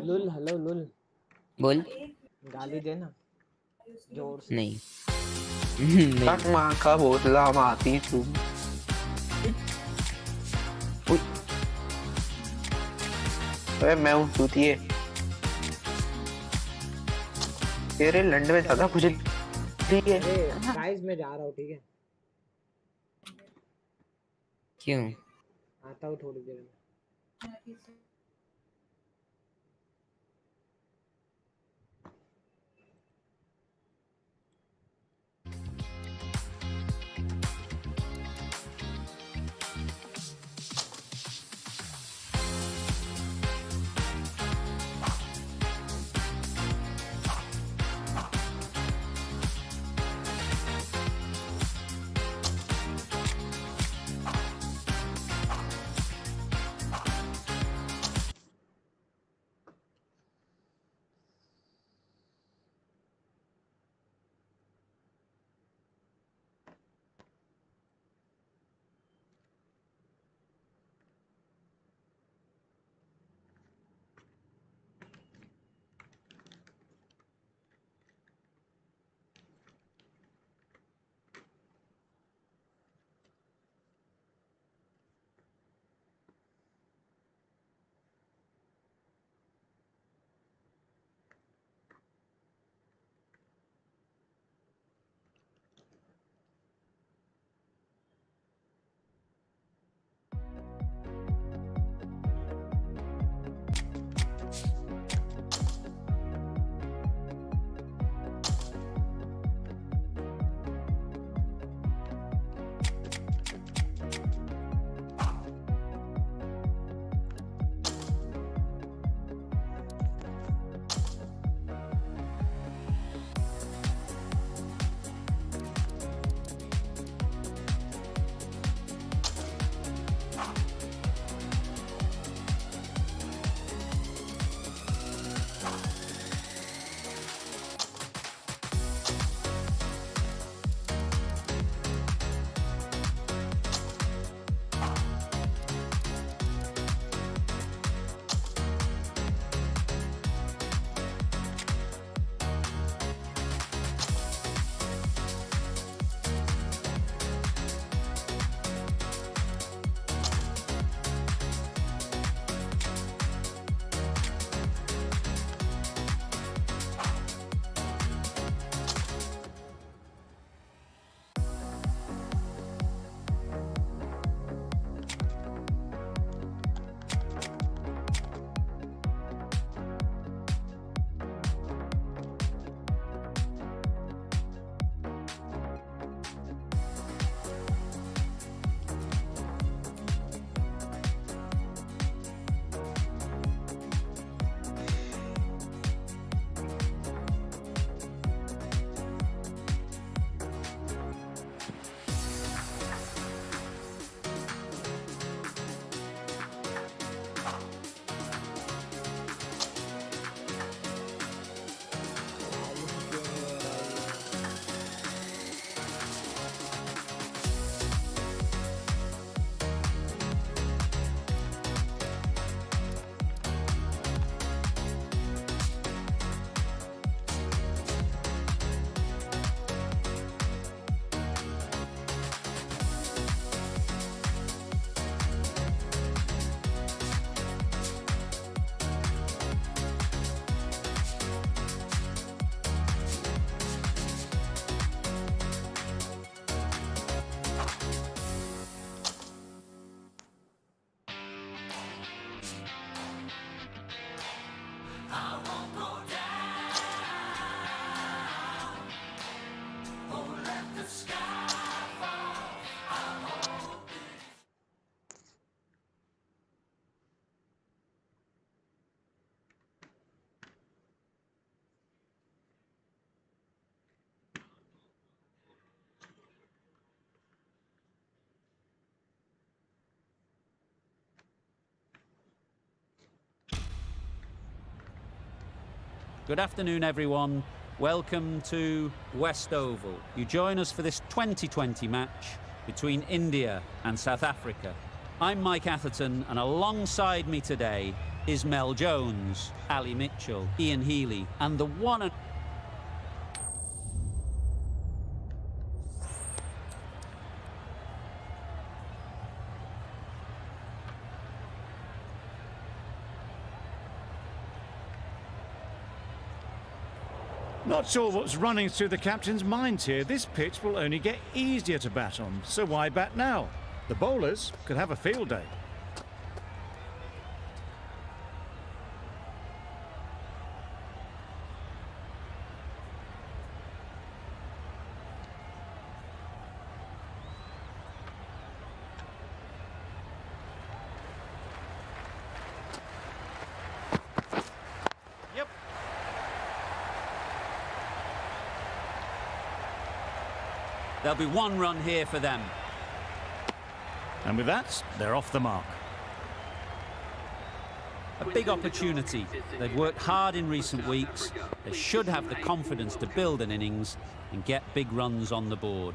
लुल hello लुल बोल। गाली देना जोर से। नहीं नहीं। माँ का बोतला माती तू। अरे मैं हूँ चूतिए। तेरे लंड में ज्यादा कुछ ठीक है। गाइस मैं जा रहा हूँ, ठीक है? क्यों? आता हूँ थोड़ी देर में। Good afternoon, everyone. Welcome to West Oval. You join us for this 2020 match between India and South Africa. I'm Mike Atherton, and alongside me today is Mel Jones, Ali Mitchell, Ian Healy, and the one and... Not sure what's running through the captain's mind here. This pitch will only get easier to bat on, so why bat now? The bowlers could have a field day. There'll be one run here for them. And with that, they're off the mark. A big opportunity. They've worked hard in recent weeks. They should have the confidence to build an innings and get big runs on the board.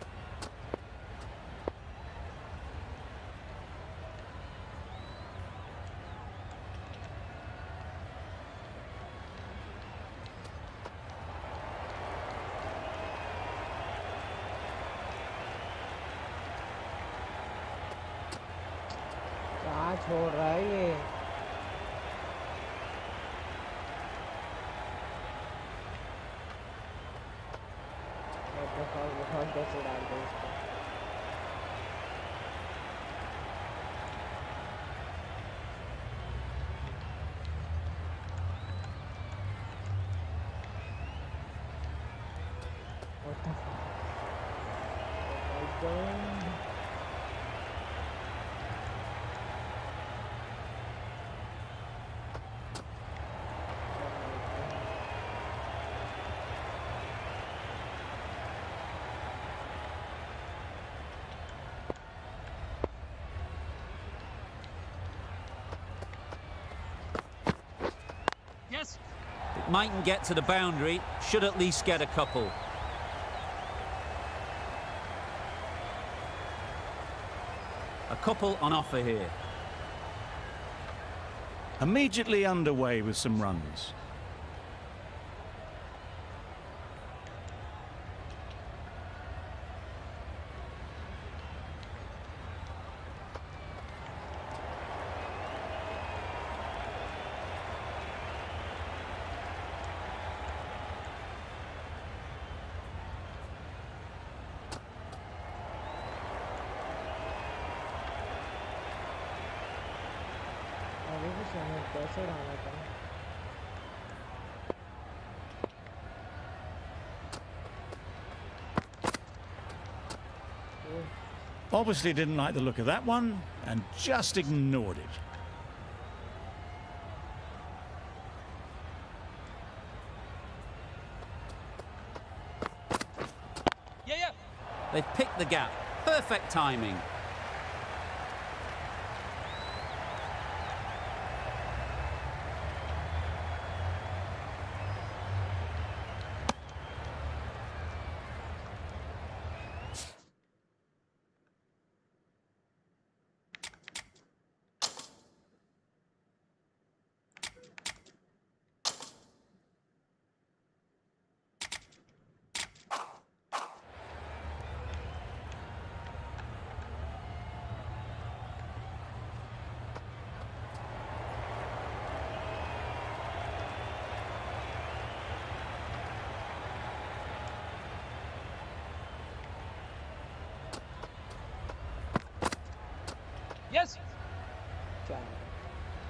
कहाँ छोड़ रहा है ये? बहुत कैसे डालते हैं इसको? What the fuck? Oh my God. It mightn't get to the boundary, should at least get a couple. A couple on offer here. Immediately underway with some runs. अभी भी समझ कैसे डाला था? Obviously didn't like the look of that one and just ignored it. They've picked the gap. Perfect timing.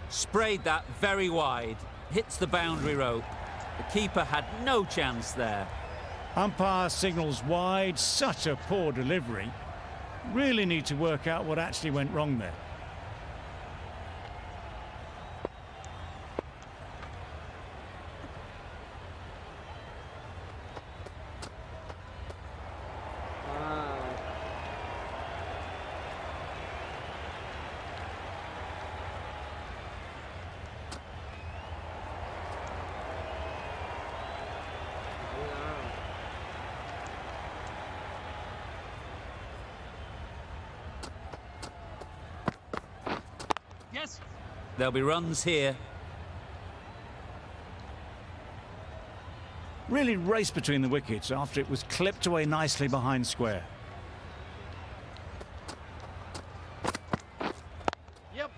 Sprayed that very wide. Hits the boundary rope. The keeper had no chance there. Umpire signals wide, such a poor delivery. Really need to work out what actually went wrong there. Yes. There'll be runs here. Really raced between the wickets after it was clipped away nicely behind square. Yep.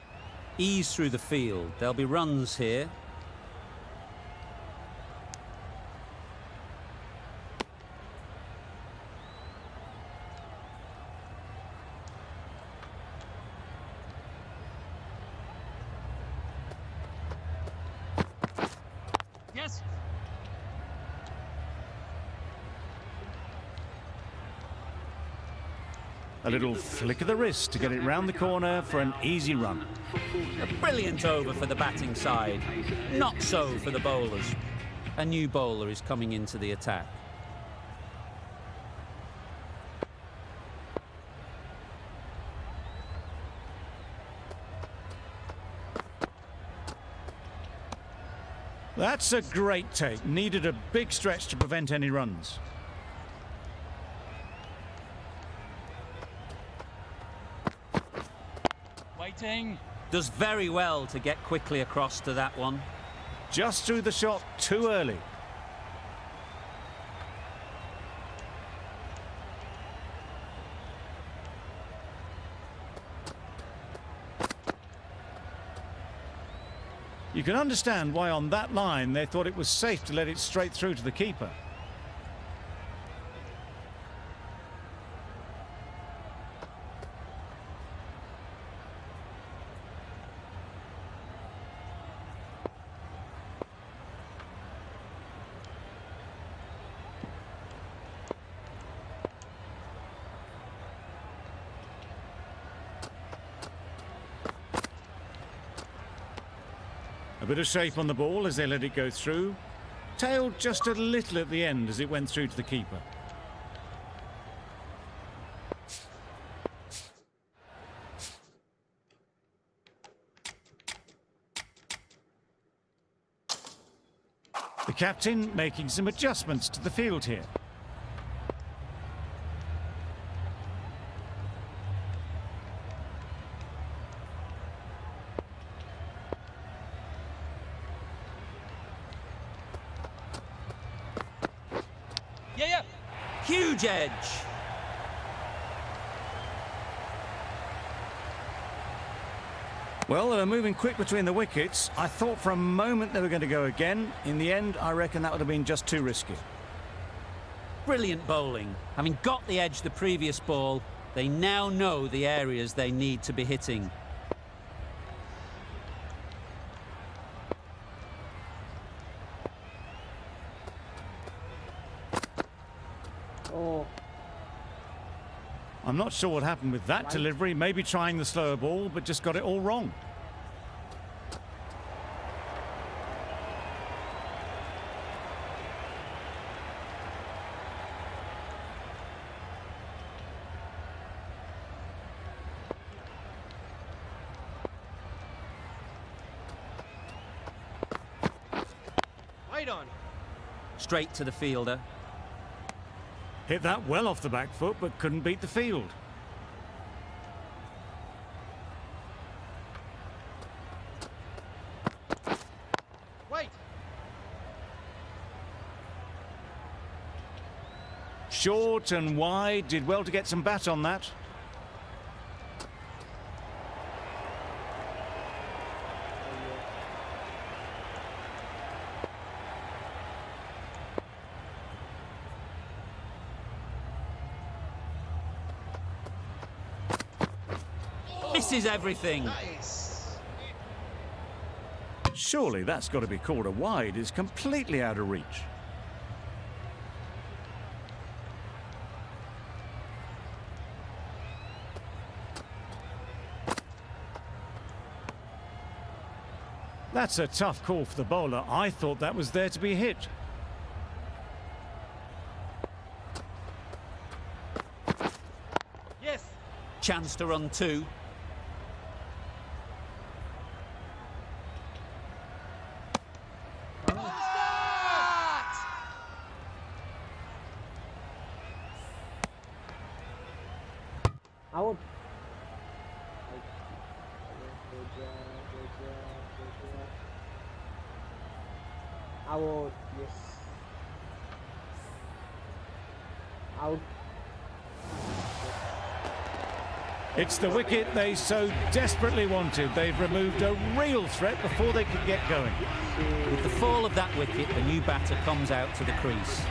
Ease through the field. There'll be runs here. Yes. A little flick of the wrist to get it round the corner for an easy run. A brilliant over for the batting side. Not so for the bowlers. A new bowler is coming into the attack. That's a great take. Needed a big stretch to prevent any runs. Waiting. Does very well to get quickly across to that one. Just threw the shot too early. You can understand why on that line they thought it was safe to let it straight through to the keeper. A bit of shape on the ball as they let it go through. Tailed just a little at the end as it went through to the keeper. The captain making some adjustments to the field here. Yeah. Huge edge. Well, they were moving quick between the wickets. I thought for a moment they were going to go again. In the end, I reckon that would have been just too risky. Brilliant bowling. Having got the edge the previous ball, they now know the areas they need to be hitting. Oh, I'm not sure what happened with that delivery. Maybe trying the slower ball, but just got it all wrong. Right on. Straight to the fielder. Hit that well off the back foot, but couldn't beat the field. Wait. Short and wide, did well to get some bat on that. Misses everything. Nice. Surely that's got to be called a wide. It's completely out of reach. That's a tough call for the bowler. I thought that was there to be hit. Yes. Chance to run two. out. Out. Yes. Out. It's the wicket they so desperately wanted. They've removed a real threat before they could get going. With the fall of that wicket, the new batter comes out to the crease.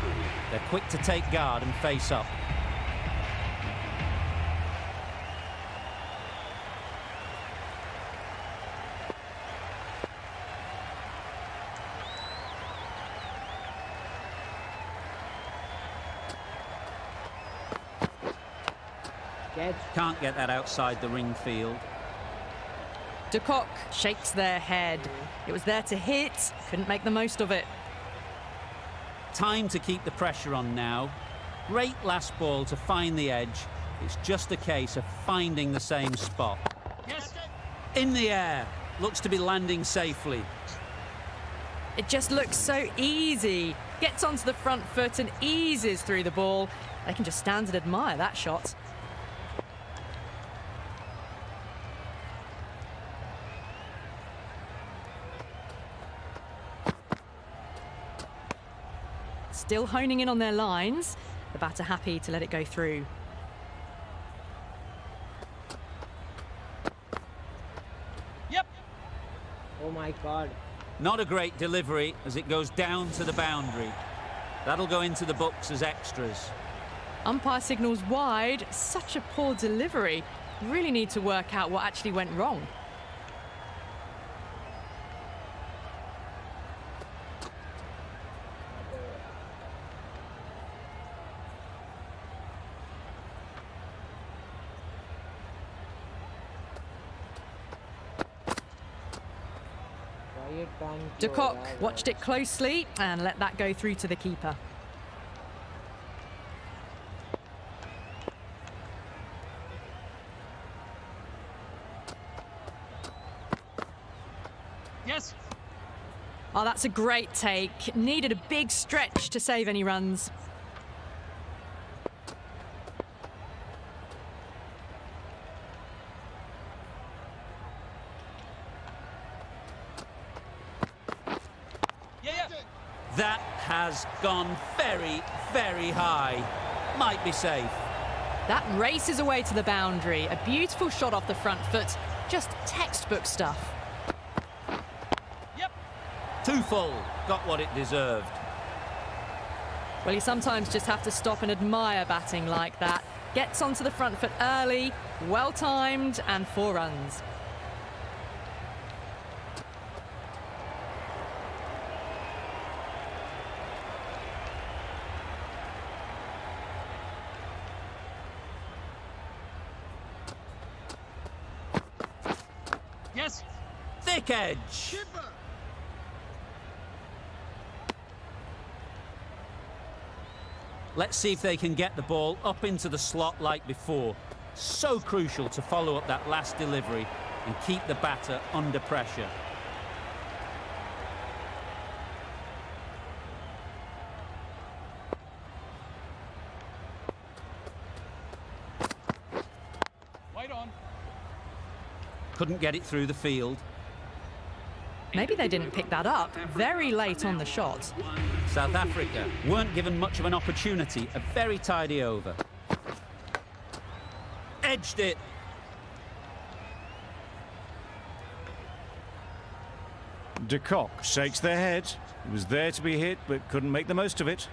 They're quick to take guard and face up. Catch. Can't get that outside the ring field. De Kock shakes their head. It was there to hit, couldn't make the most of it. Time to keep the pressure on now. Great last ball to find the edge. It's just a case of finding the same spot. Yes. In the air. Looks to be landing safely. It just looks so easy. Gets onto the front foot and eases through the ball. They can just stand and admire that shot. Still honing in on their lines. The batter happy to let it go through. Yep. Oh my God. Not a great delivery as it goes down to the boundary. That'll go into the books as extras. Umpire signals wide. Such a poor delivery. Really need to work out what actually went wrong. Quiet time. De Kock watched it closely and let that go through to the keeper. Yes. Oh, that's a great take. Needed a big stretch to save any runs. Yeah. That has gone very, very high. Might be safe. That races away to the boundary. A beautiful shot off the front foot. Just textbook stuff. Yep. Too full. Got what it deserved. Well, you sometimes just have to stop and admire batting like that. Gets onto the front foot early, well timed, and 4 runs. Yes. Thick edge. Let's see if they can get the ball up into the slot like before. So crucial to follow up that last delivery and keep the batter under pressure. Wait on. Couldn't get it through the field. Maybe they didn't pick that up. Very late on the shot. South Africa weren't given much of an opportunity. A very tidy over. Edged it. De Kock shakes their head. It was there to be hit, but couldn't make the most of it.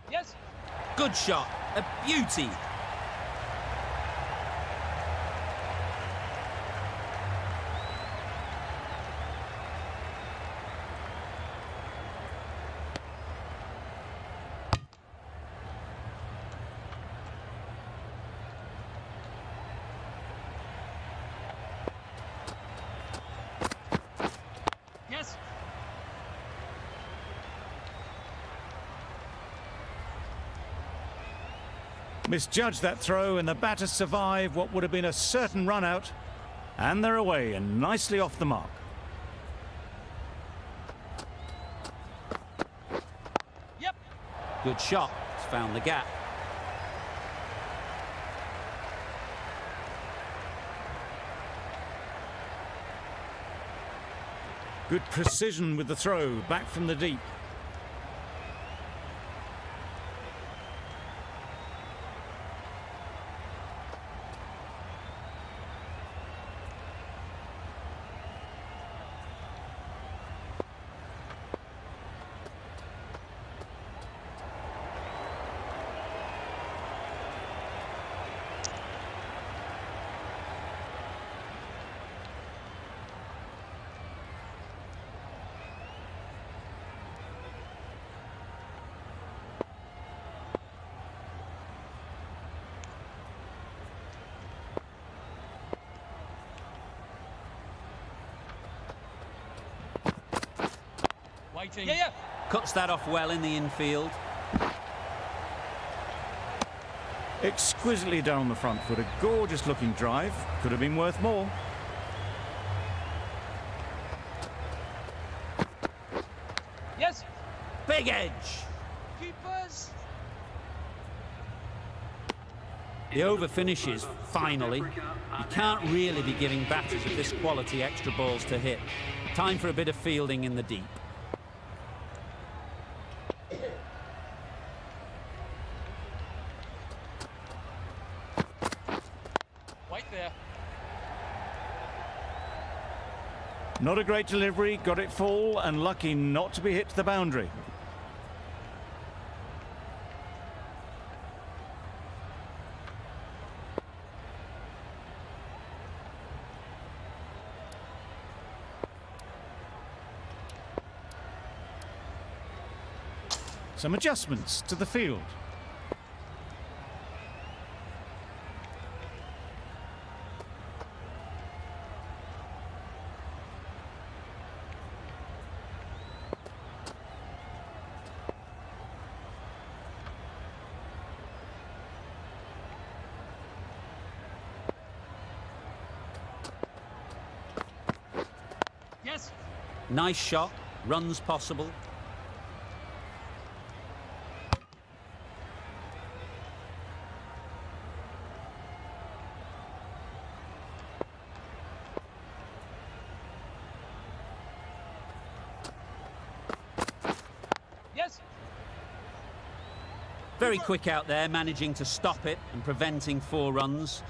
Yes. Good shot. A beauty. Yes. Misjudged that throw, and the batters survive what would have been a certain run out. And they're away and nicely off the mark. Good shot. It's found the gap. Good precision with the throw, back from the deep. Waiting. Yeah. Cuts that off well in the infield. Exquisitely down the front foot, a gorgeous looking drive. Could have been worth more. Yes. Big edge. Keepers. The over finishes, finally. You can't really be giving batters of this quality extra balls to hit. Time for a bit of fielding in the deep. Wait there. Not a great delivery, got it full and lucky not to be hit to the boundary. Some adjustments to the field. Yes. Nice shot. Runs possible. Yes. Very quick out there, managing to stop it and preventing 4 runs.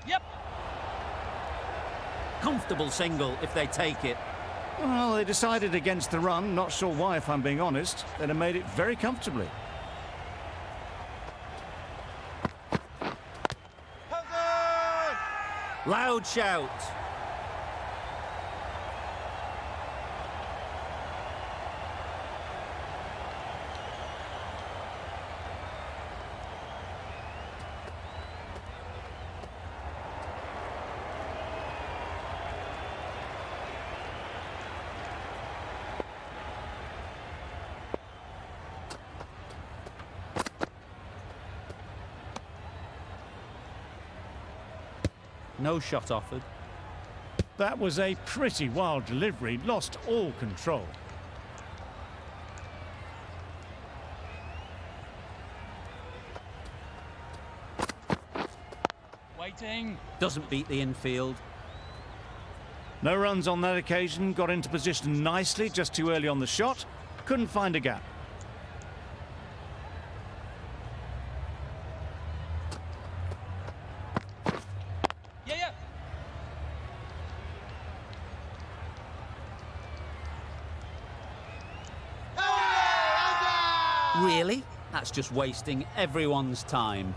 Yep. Comfortable single if they take it. Well, they decided against the run. Not sure why, if I'm being honest. They'd have made it very comfortably. Loud shout. No shot offered. That was a pretty wild delivery. Lost all control. Waiting. Doesn't beat the infield. No runs on that occasion. Got into position nicely, just too early on the shot. Couldn't find a gap. Yeah. Really? That's just wasting everyone's time.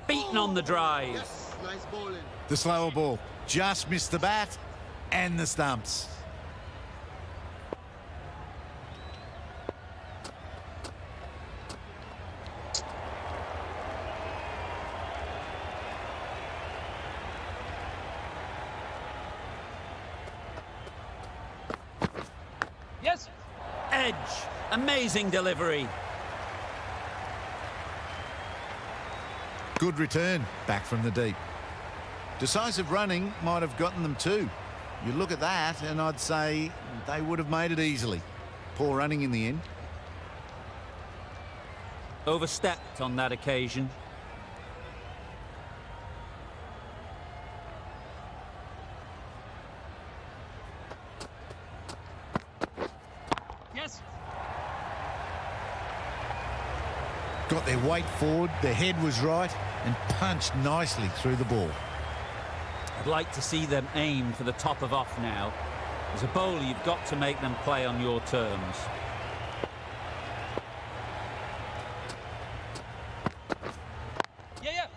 beaten on the drive. Nice bowling. The slower ball just missed the bat and the stumps. Yes. Edge. Amazing delivery. Good return back from the deep. Decisive running might have gotten them too. You look at that and I'd say they would have made it easily. Poor running in the end. Overstepped on that occasion. Yes. Got their weight forward, their head was right and punched nicely through the ball. I'd like to see them aim for the top of off now. As a bowler, you've got to make them play on your terms. Yeah, yeah.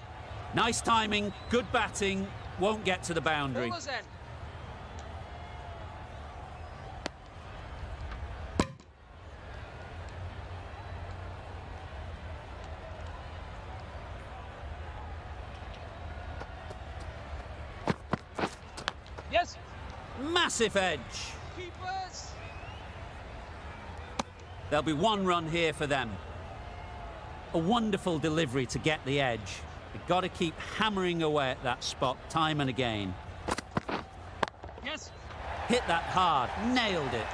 Nice timing, good batting, won't get to the boundary. Bowler's end. Yes. Massive edge. Keepers. There'll be one run here for them. A wonderful delivery to get the edge. You've got to keep hammering away at that spot time and again. Yes. Hit that hard, nailed it.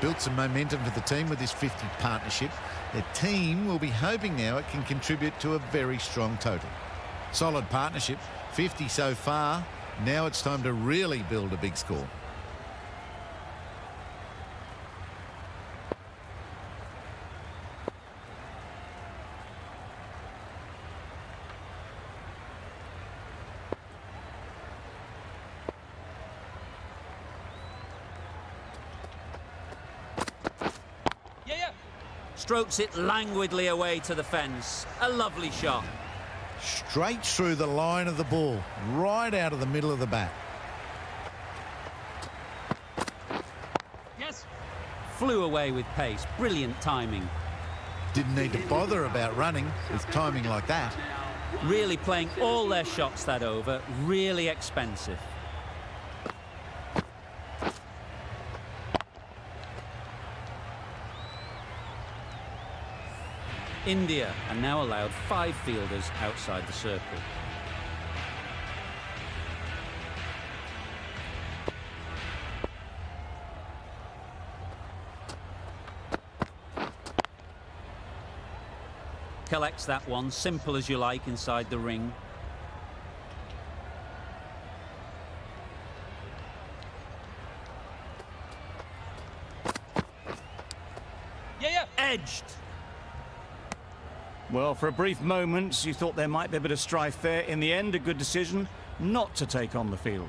Built some momentum for the team with this 50 partnership. Their team will be hoping now it can contribute to a very strong total. Solid partnership, 50 so far. Now it's time to really build a big score. Yeah, yeah. Strokes it languidly away to the fence. A lovely shot. Straight through the line of the ball, right out of the middle of the bat. Yes. Flew away with pace. Brilliant timing. Didn't need to bother about running with timing like that. Really playing all their shots that over. Really expensive. India are now allowed 5 fielders outside the circle. Collects that one, simple as you like, inside the ring. Yeah, yeah. Edged. Well, for a brief moment, you thought there might be a bit of strife there. In the end, a good decision not to take on the field.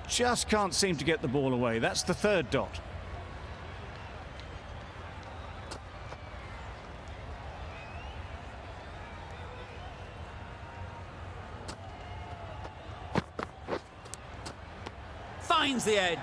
Just can't seem to get the ball away. That's the third dot. Finds the edge.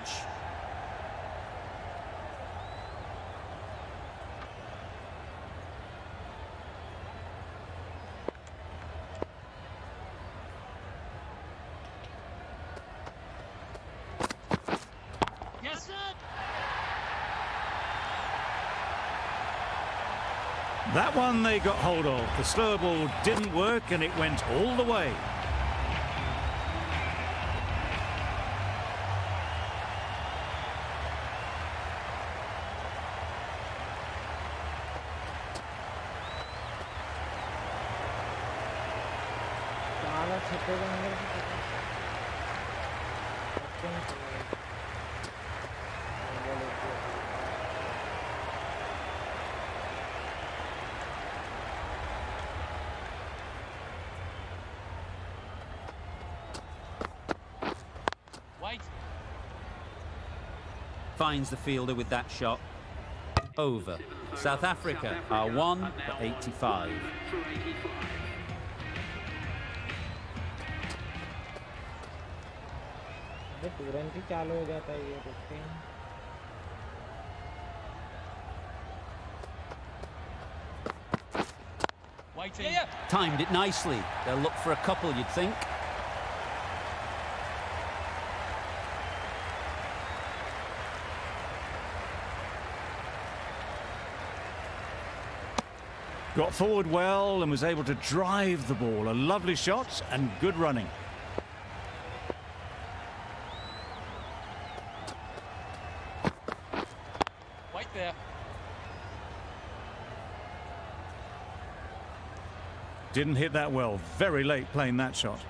Yes. That one they got hold of. The slow ball didn't work and it went all the way. చాలా చక్కగా అందరికీ Finds the fielder with that shot. Over. South Africa are 1 for 85. अबे तुरंत ही चालू हो जाता है ये रुकते हैं Waiting. Yeah, yeah. Timed it nicely. They'll look for a couple, you'd think. Got forward well and was able to drive the ball. A lovely shot and good running. Wait there. Didn't hit that well. Very late playing that shot.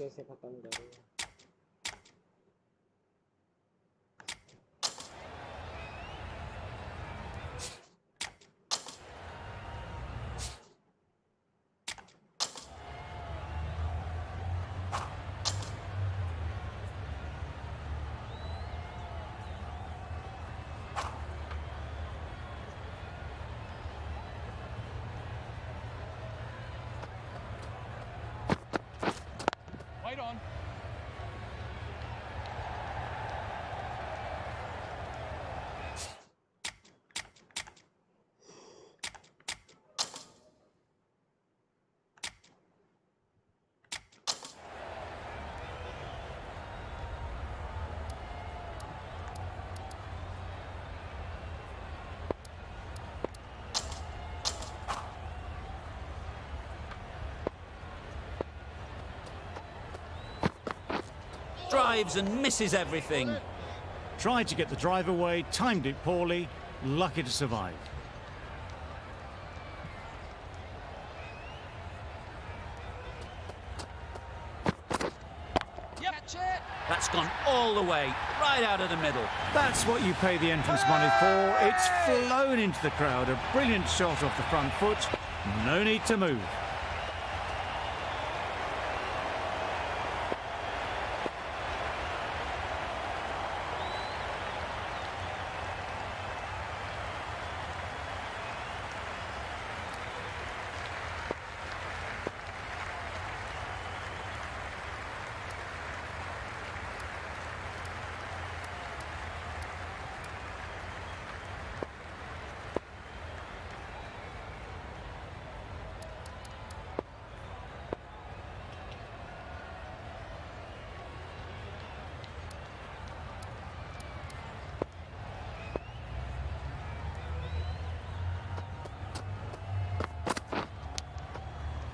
कैसे खत्म करेगा Wait on. Drives and misses everything. Tried to get the drive away, timed it poorly, lucky to survive. Yep. Catch it. That's gone all the way, right out of the middle. That's what you pay the entrance money for. It's flown into the crowd. A brilliant shot off the front foot. No need to move.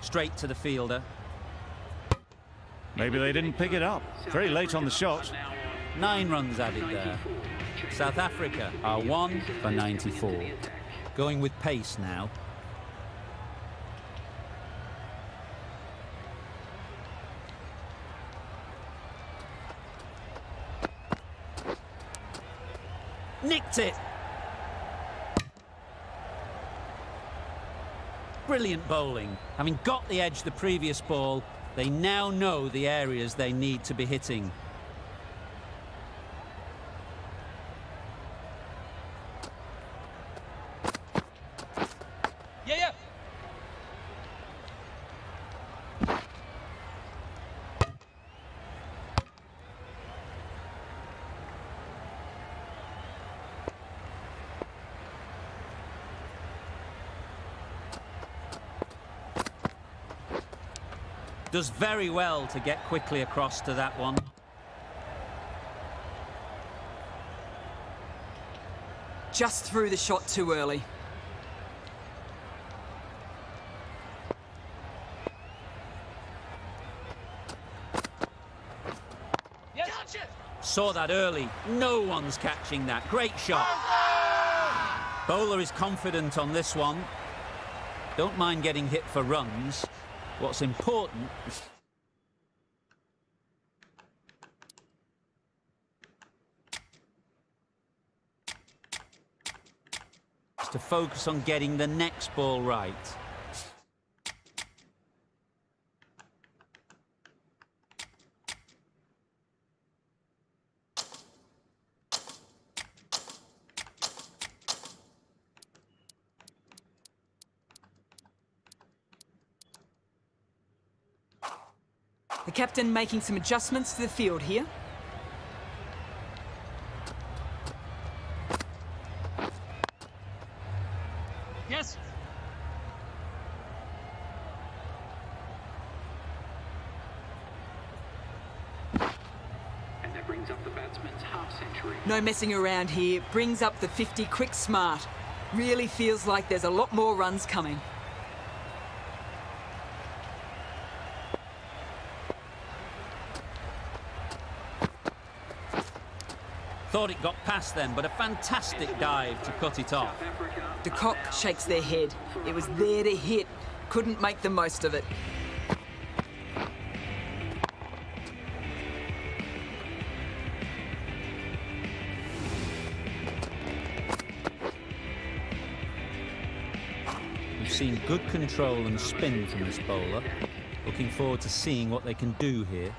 Straight to the fielder. Maybe they didn't pick it up. Very late on the shot. 9 runs added there. South Africa are 1 for 94. Going with pace now. Nicked it. Brilliant bowling. Having got the edge the previous ball, they now know the areas they need to be hitting. Yeah, yeah. Does very well to get quickly across to that one. Just threw the shot too early. Yes. Catch it. Saw that early. No one's catching that. Great shot. Bowler is confident on this one. Don't mind getting hit for runs. What's important is... chance to focus on getting the next ball right. The captain making some adjustments to the field here. Yes. And that brings up the batsman's half-century. No messing around here. Brings up the 50 quick smart. Really feels like there's a lot more runs coming. Thought it got past them, but a fantastic dive to cut it off. De Kock shakes their head. It was there to hit. Couldn't make the most of it. We've seen good control and spin from this bowler. Looking forward to seeing what they can do here.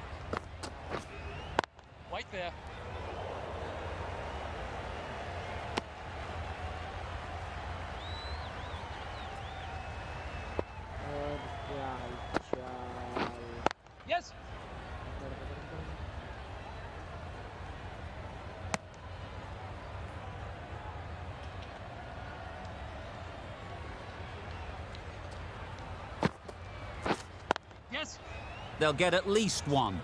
White there. Yes. Yes. They'll get at least one.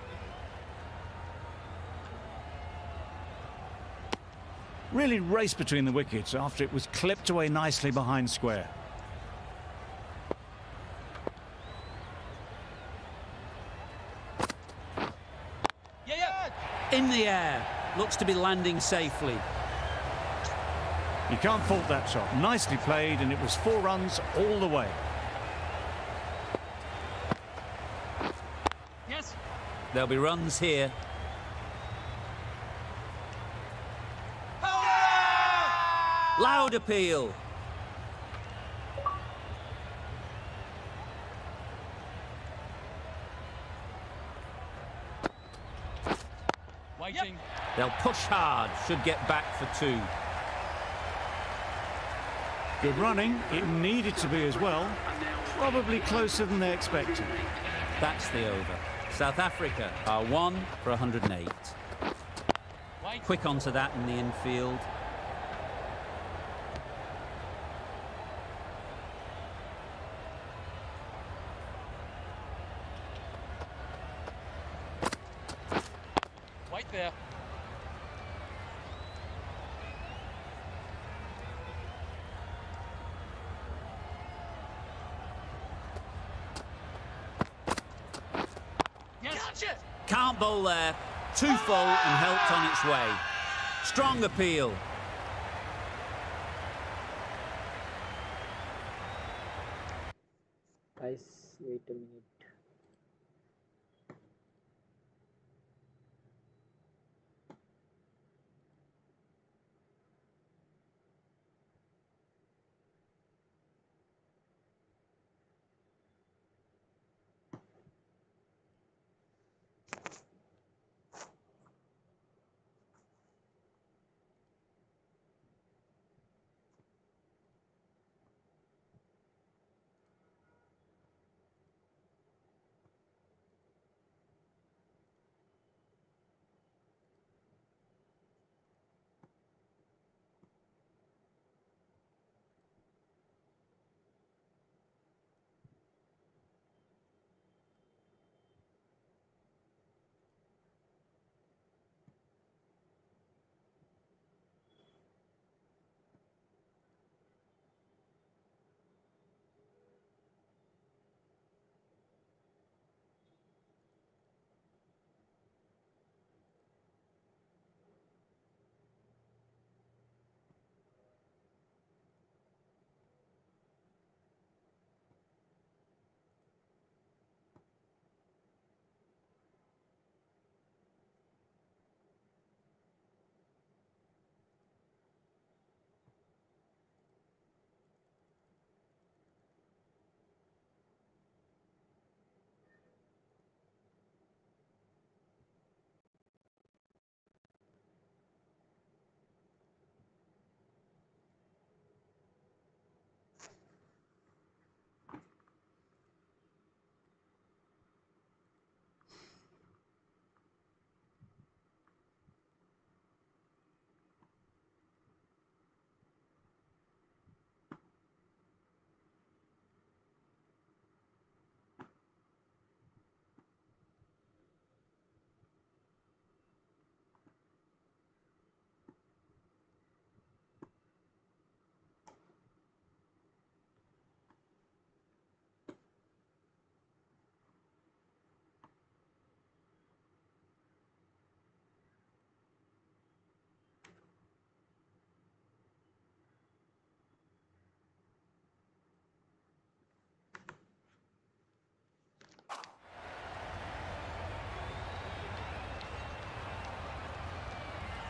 Really raced between the wickets after it was clipped away nicely behind square. Yeah. In the air. Looks to be landing safely. You can't fault that shot. Nicely played, and it was 4 runs all the way. Yes. There'll be runs here. Loud appeal. Waiting. They'll push hard. Should get back for 2. Good running. It needed to be as well. Probably closer than they expected. That's the over. South Africa are 1 for 108. White. Quick onto that in the infield. White there. Yes. Gotcha. Can't bowl there. Too full and helped on its way. Strong appeal. Guys, wait a minute.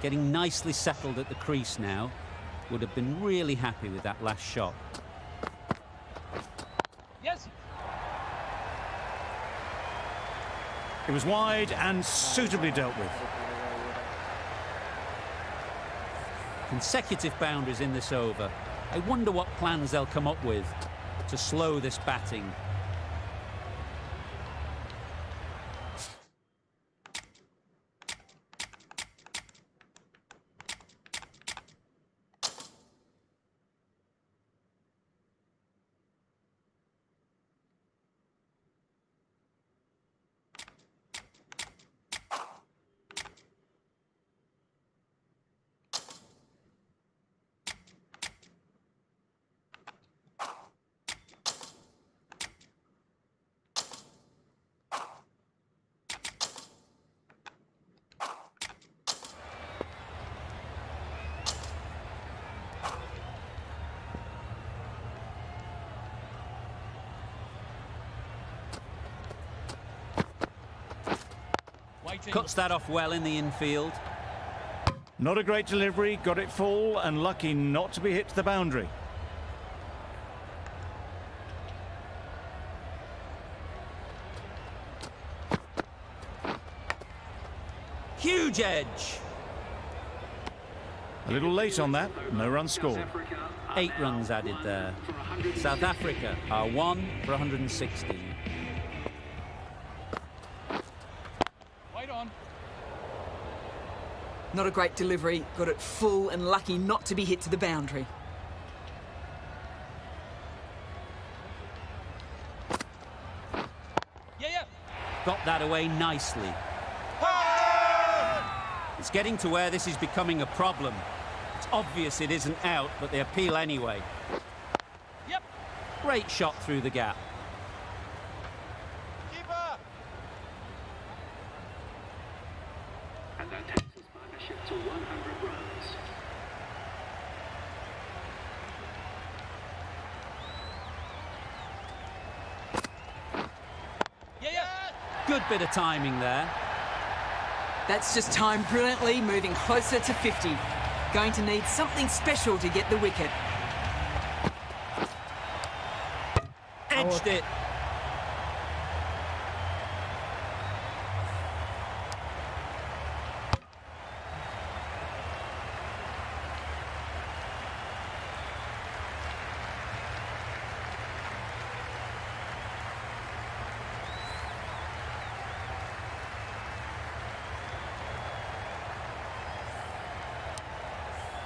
Getting nicely settled at the crease now. Would have been really happy with that last shot. Yes. It was wide and suitably dealt with. Consecutive boundaries in this over. I wonder what plans they'll come up with to slow this batting. Waiting. Cuts that off well in the infield. Not a great delivery, got it full and lucky not to be hit to the boundary. Huge edge. A little late on that, no run scored. 8 runs added there. South Africa are 1 for 116. Wait on. Not a great delivery, got it full and lucky not to be hit to the boundary. Yeah. Got that away nicely. It's getting to where this is becoming a problem. It's obvious it isn't out, but they appeal anyway. Yep. Great shot through the gap. Keeper. And that takes his partnership to 100 runs. Yeah. Good bit of timing there. That's just timed brilliantly, moving closer to 50. Going to need something special to get the wicket. Edged it.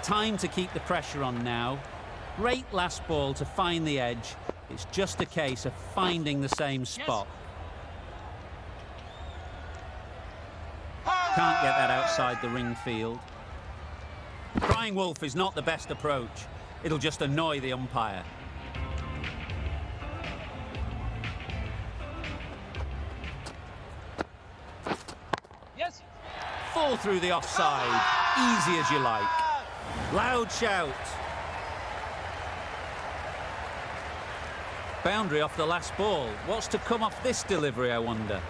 Time to keep the pressure on now. Great last ball to find the edge. It's just a case of finding the same spot. Can't get that outside the ring field. Crying wolf is not the best approach. It'll just annoy the umpire. Yes. Fall through the offside. Easy as you like. Loud shout. Boundary off the last ball. What's to come off this delivery, I wonder?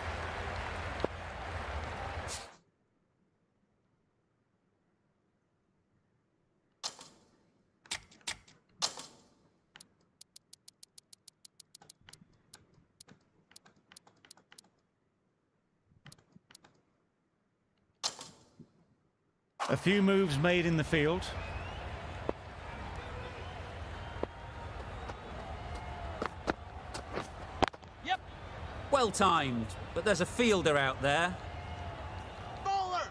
A few moves made in the field. Yep. Well timed, but there's a fielder out there. Bowler.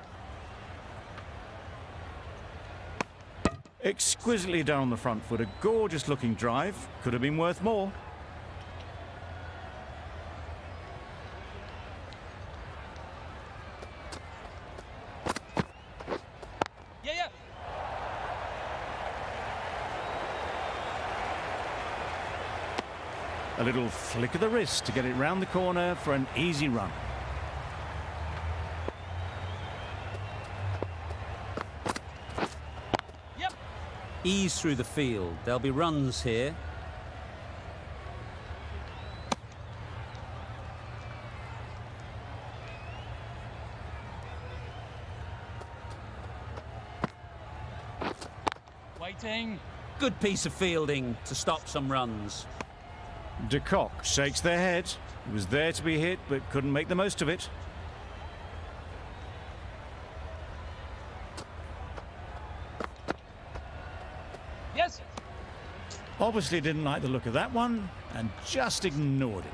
Exquisitely down the front foot, a gorgeous looking drive. Could have been worth more. Yeah. A little flick of the wrist to get it round the corner for an easy run. Yep. Ease through the field. There'll be runs here. Good piece of fielding to stop some runs. De Kock shakes their head. He was there to be hit, but couldn't make the most of it. Yes. Obviously didn't like the look of that one and just ignored it.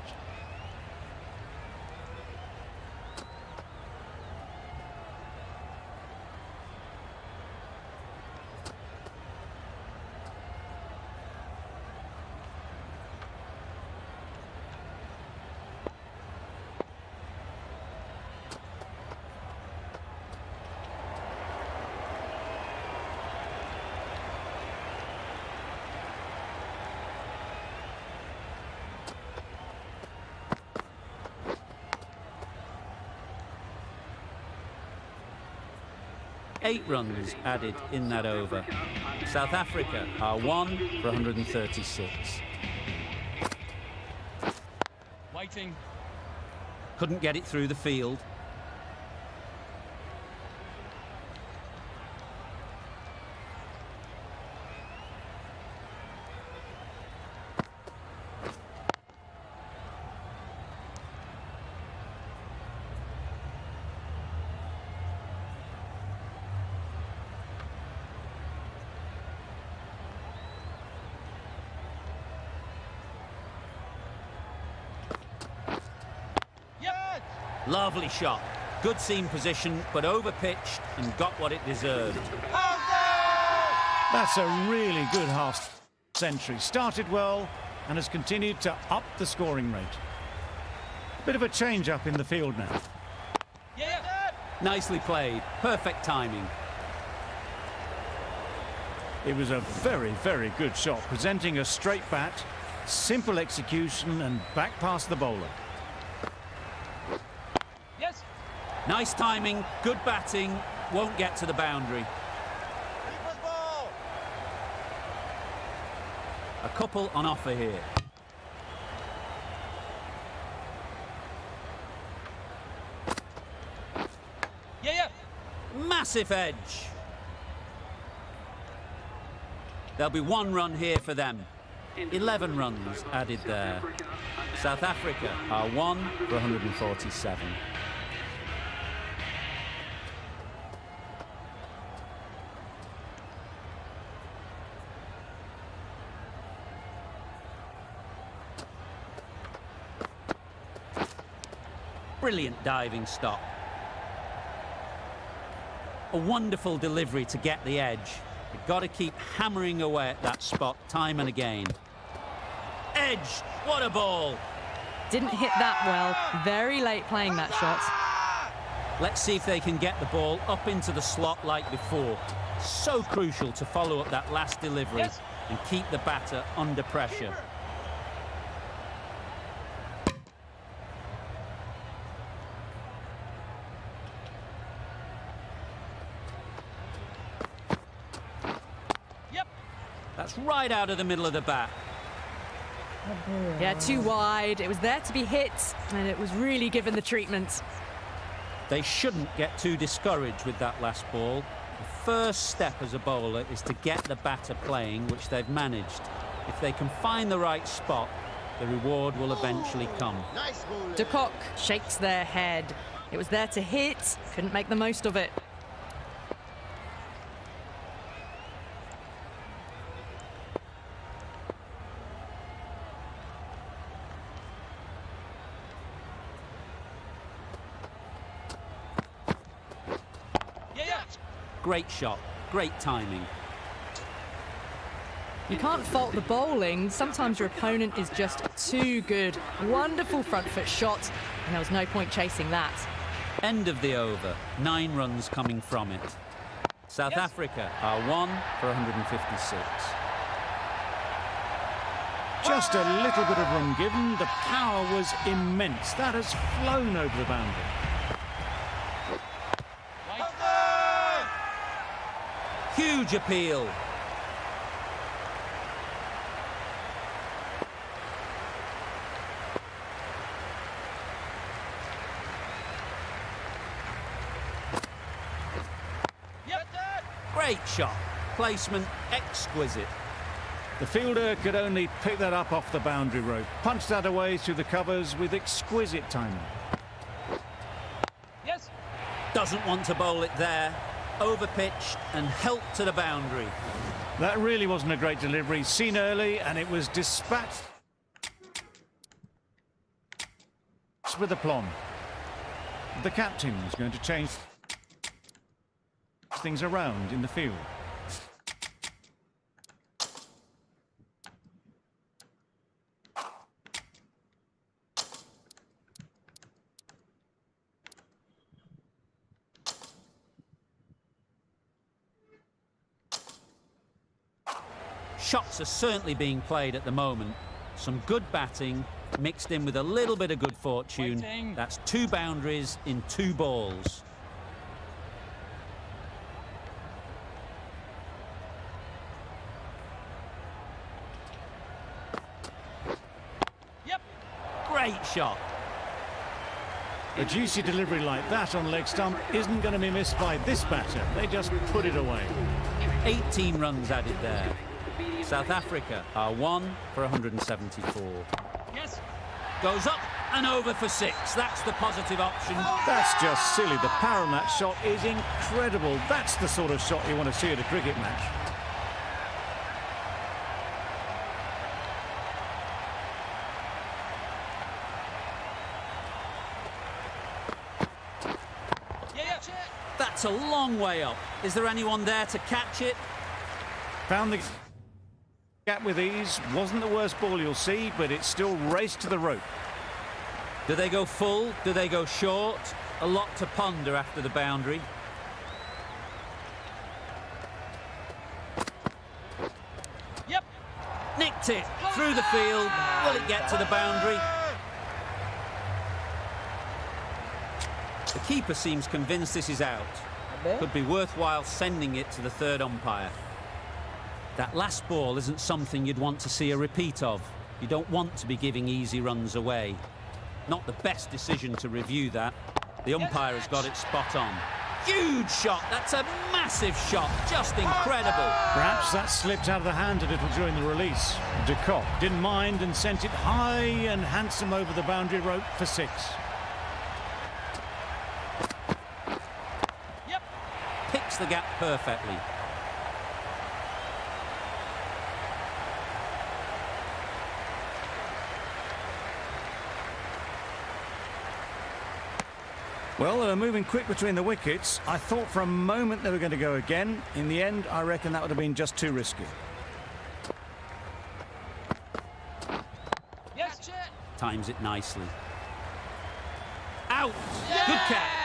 Eight runs added in that over. South Africa are 1 for 136. Waiting. Couldn't get it through the field. Yes. Lovely shot. Good seam position, but over-pitched and got what it deserved. That's a really good half century. Started well and has continued to up the scoring rate. Bit of a change up in the field now. Yeah. Nicely played. Perfect timing. It was a very, very good shot, presenting a straight bat, simple execution and back past the bowler. Yes. Nice timing, good batting, won't get to the boundary. A couple on offer here. Yeah. Massive edge. There'll be 1 run here for them. 11 runs added there. South Africa are 1 for 147. Brilliant diving stop. A wonderful delivery to get the edge. You've got to keep hammering away at that spot time and again. Edge, what a ball. Didn't hit that well. Very late playing that shot. Let's see if they can get the ball up into the slot like before. So crucial to follow up that last delivery and keep the batter under pressure. That's right out of the middle of the bat. Yeah, too wide. It was there to be hit, and it was really given the treatment. They shouldn't get too discouraged with that last ball. The first step as a bowler is to get the batter playing, which they've managed. If they can find the right spot, the reward will eventually come. De Kock shakes their head. It was there to hit, couldn't make the most of it. Great shot, great timing. You can't fault the bowling. Sometimes your opponent is just too good. Wonderful front foot shot, and there was no point chasing that. End of the over, 9 runs coming from it. South Africa are 1 for 156. Just a little bit of room given. The power was immense. That has flown over the boundary. Huge appeal. Great shot. Placement exquisite. The fielder could only pick that up off the boundary rope. Punched that away through the covers with exquisite timing. Yes. Doesn't want to bowl it there. Overpitched and helped to the boundary. That really wasn't a great delivery. Seen early, and it was dispatched with aplomb. The captain's going to change things around in the field. Shots are certainly being played at the moment. Some good batting mixed in with a little bit of good fortune. Waiting. That's 2 boundaries in 2 balls. Yep. Great shot. A juicy delivery like that on leg stump isn't going to be missed by this batter. They just put it away. 18 runs added there. South Africa are 1 for 174. Yes. Goes up and over for 6. That's the positive option. That's just silly. The power on that shot is incredible. That's the sort of shot you want to see at a cricket match. Yeah. That's a long way up. Is there anyone there to catch it? Found the gap with ease. Wasn't the worst ball you'll see, but it still raced to the rope. Do they go full? Do they go short? A lot to ponder after the boundary. Yep. Nicked it through the field. Will it get to the boundary? The keeper seems convinced this is out. Could be worthwhile sending it to the 3rd umpire. That last ball isn't something you'd want to see a repeat of. You don't want to be giving easy runs away. Not the best decision to review that. The umpire has got it spot on. Huge shot. That's a massive shot. Just incredible. Perhaps that slipped out of the hand a little during the release. De Kock didn't mind and sent it high and handsome over the boundary rope for 6. Yep. Picks the gap perfectly. Well, they were moving quick between the wickets. I thought for a moment they were going to go again. In the end, I reckon that would have been just too risky. Yes. Times it nicely. Out. Good catch.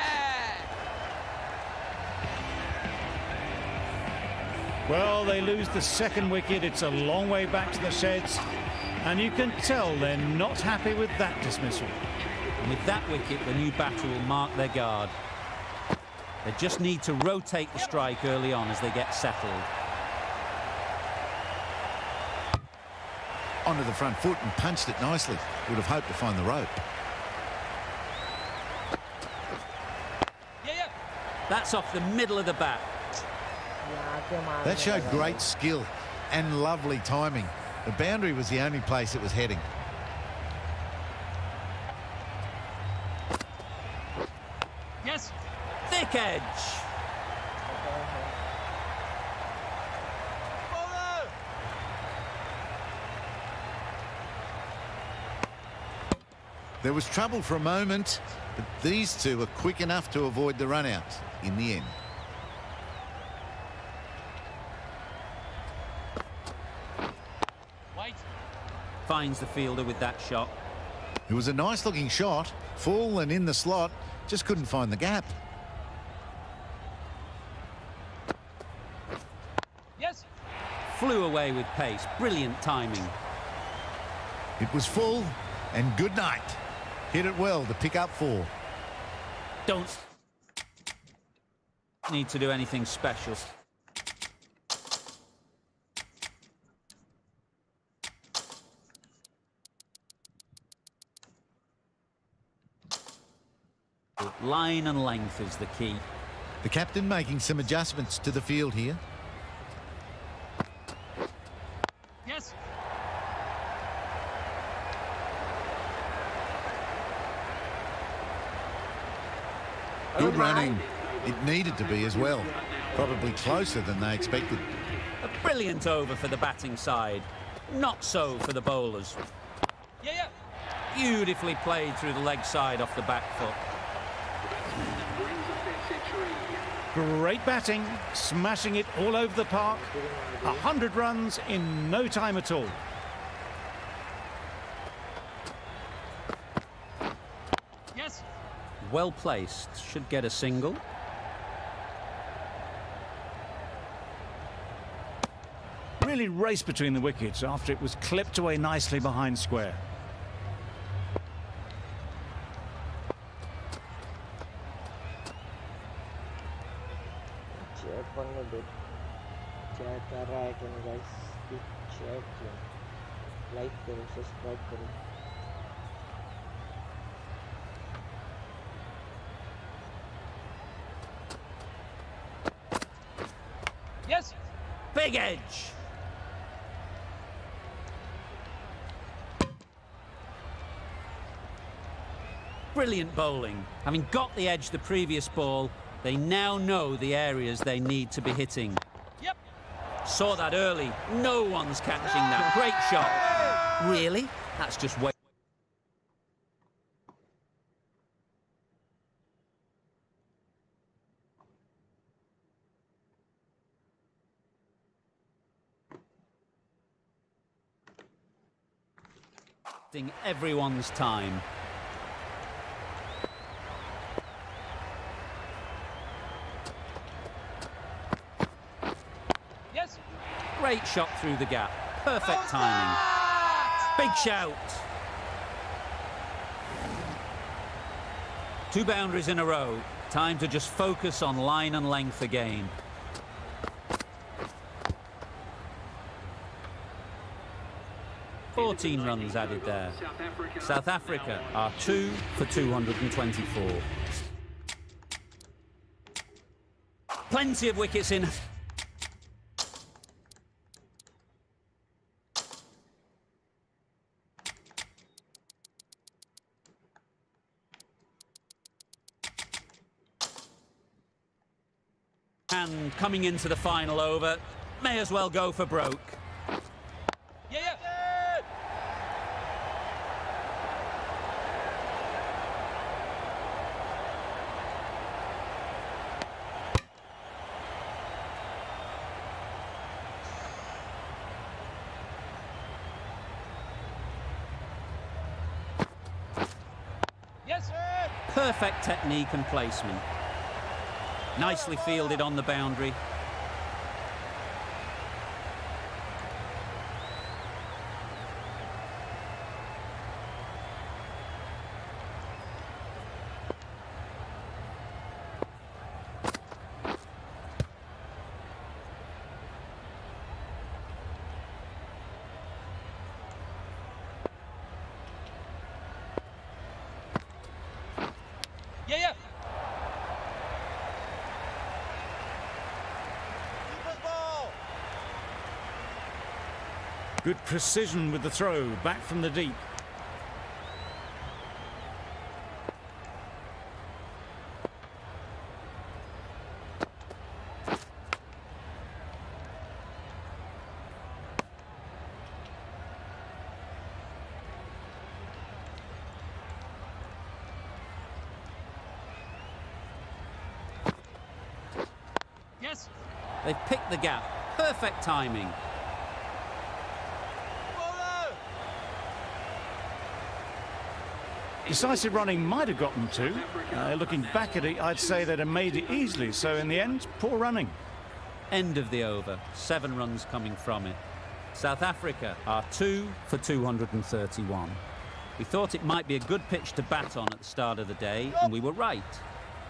Well, they lose the 2nd wicket. It's a long way back to the sheds. And you can tell they're not happy with that dismissal. And with that wicket, the new batter will mark their guard. They just need to rotate the strike early on as they get settled. Onto the front foot and punched it nicely. Would have hoped to find the rope. Yeah. That's off the middle of the bat. That showed great skill and lovely timing. The boundary was the only place it was heading. Yes. Thick edge. There was trouble for a moment, but these two were quick enough to avoid the run-out in the end. Wait. Finds the fielder with that shot. It was a nice-looking shot, full and in the slot, just couldn't find the gap. Yes. Flew away with pace. Brilliant timing. It was full, and good night. Hit it well to pick up 4. Don't need to do anything special. Line and length is the key. The captain making some adjustments to the field here. Yes. Yes. Good running. It needed to be as well. Probably closer than they expected. A brilliant over for the batting side. Not so for the bowlers. Yeah, yeah. Beautifully played through the leg side off the back foot. Brings up their century. Great batting, smashing it all over the park. 100 runs in no time at all. Yes. Well placed. Should get a single. Really raced between the wickets after it was clipped away nicely behind square. Chat पढ़ने दो chat कर रहा है कि नहीं guys chat किया like करो subscribe करो Yes. Big edge. Brilliant bowling. Having got the edge the previous ball, they now know the areas they need to be hitting. Yep. Saw that early. No one's catching that. Great shot. Really? That's just way... wasting everyone's time. Yes. Great shot through the gap. Perfect timing. Big shout. 2 boundaries in a row. Time to just focus on line and length again. $14 runs added there. South Africa are 2 for 224. Plenty of wickets in. And coming into the final over, may as well go for broke. Yeah, yeah. Yes. Perfect technique and placement. Nicely fielded on the boundary. Yeah, yeah. Good precision with the throw, back from the deep. Yes. They've picked the gap. Perfect timing. Decisive running might have gotten two. Looking back at it, I'd say they'd have made it easily. So in the end, poor running. End of the over. 7 runs coming from it. South Africa are 2 for 231. We thought it might be a good pitch to bat on at the start of the day, and we were right.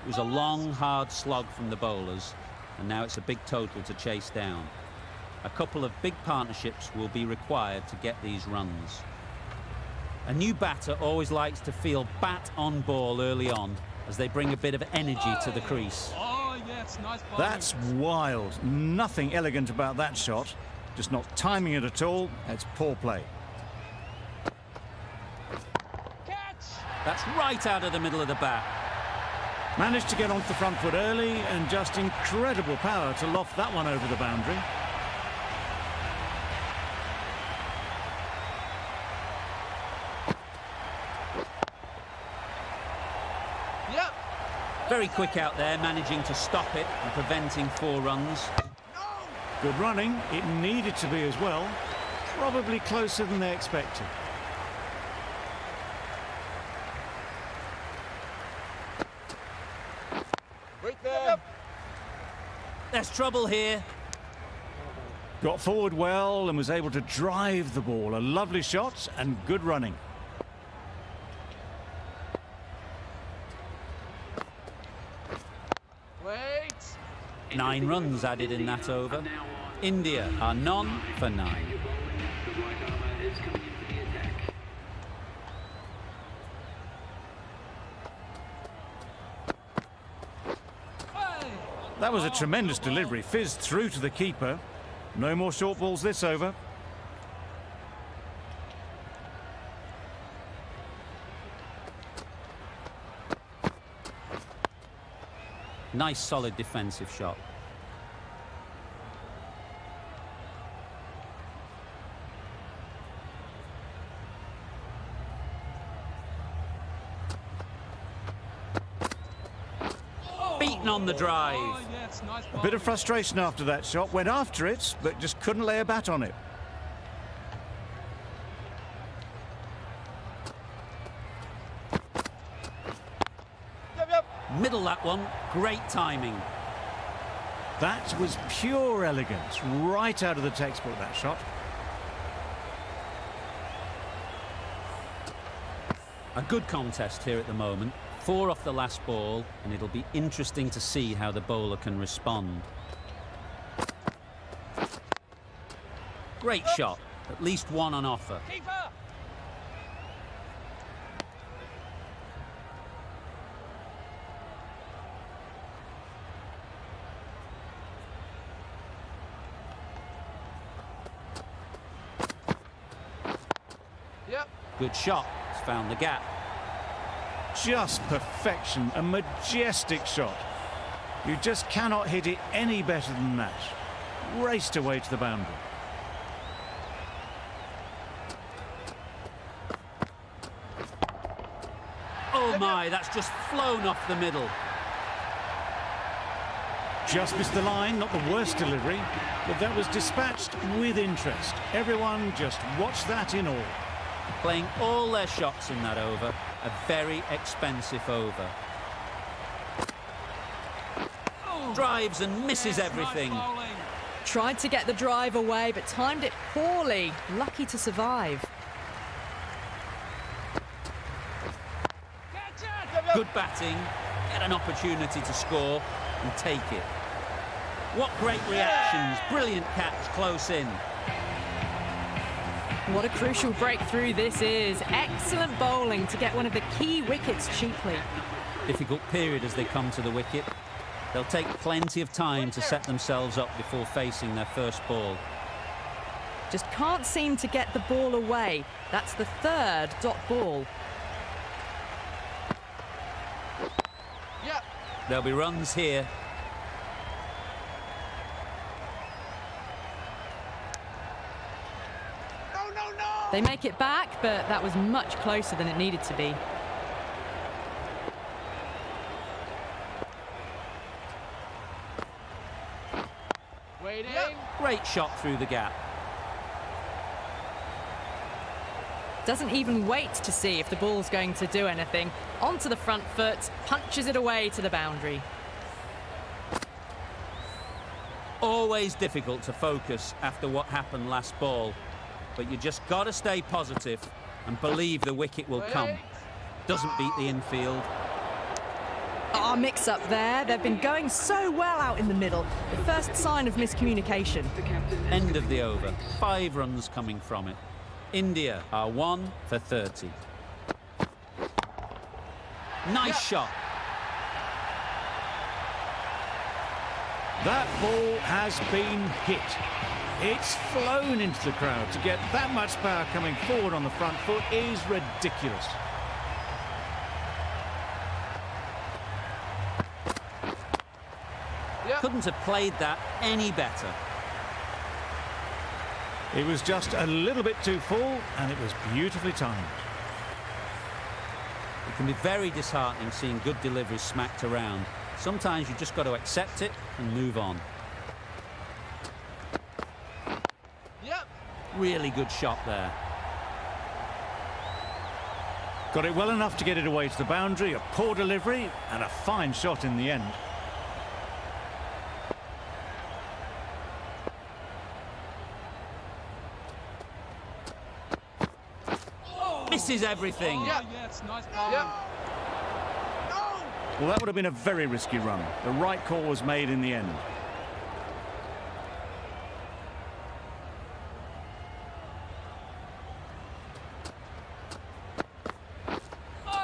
It was a long, hard slog from the bowlers, and now it's a big total to chase down. A couple of big partnerships will be required to get these runs. A new batter always likes to feel bat on ball early on, as they bring a bit of energy to the crease. Oh, yes, nice ball. That's wild. Nothing elegant about that shot. Just not timing it at all. It's poor play. Catch! That's right out of the middle of the bat. Managed to get onto the front foot early and just incredible power to loft that one over the boundary. Yep. Very quick out there, managing to stop it and preventing 4 runs. Good running. It needed to be as well. Probably closer than they expected. Right there. There's trouble here. Got forward well and was able to drive the ball. A lovely shot and good running. Wait. 9 runs added in that over. India are none for 9. The right armour is coming in for the attack. That was a tremendous delivery. Fizzed through to the keeper. No more short balls this over. Nice solid defensive shot. Beaten on the drive. Oh, yes, nice A bit of frustration after that shot. Went after it, but just couldn't lay a bat on it. Middle that one. Great timing. That was pure elegance. Right out of the textbook, that shot. A good contest here at the moment. 4 off the last ball, and it'll be interesting to see how the bowler can respond. Great shot. At least 1 on offer. Keeper. Yep. Good shot. It's found the gap. Just perfection. A majestic shot. You just cannot hit it any better than that. Raced away to the boundary. Oh my, that's just flown off the middle. Just missed the line, not the worst delivery, but that was dispatched with interest. Everyone just watched that in awe. Playing all their shots in that over. A very expensive over. Drives and misses everything. Tried to get the drive away, but timed it poorly. Lucky to survive. Good batting. Get an opportunity to score and take it. What great reactions. Brilliant catch close in. What a crucial breakthrough this is. Excellent bowling to get one of the key wickets cheaply. Difficult period as they come to the wicket. They'll take plenty of time to set themselves up before facing their first ball. Just can't seem to get the ball away. That's the 3rd dot ball. Yep. There'll be runs here. They make it back, but that was much closer than it needed to be. Waiting. Great shot through the gap. Doesn't even wait to see if the ball's going to do anything. Onto the front foot, punches it away to the boundary. Always difficult to focus after what happened last ball. But you just got to stay positive and believe the wicket will come. Doesn't beat the infield. Ah, mix-up there. They've been going so well out in the middle. The first sign of miscommunication. End of the over. 5 runs coming from it. India are 1 for 30. Nice shot. That ball has been hit. It's flown into the crowd. To get that much power coming forward on the front foot is ridiculous. Yep. Couldn't have played that any better. It was just a little bit too full, and it was beautifully timed. It can be very disheartening seeing good deliveries smacked around. Sometimes you just got to accept it and move on. Yep. Really good shot there. Got it well enough to get it away to the boundary, a poor delivery, and a fine shot in the end. Misses everything. Yeah, it's nice ball. Yep. Well, that would have been a very risky run. The right call was made in the end.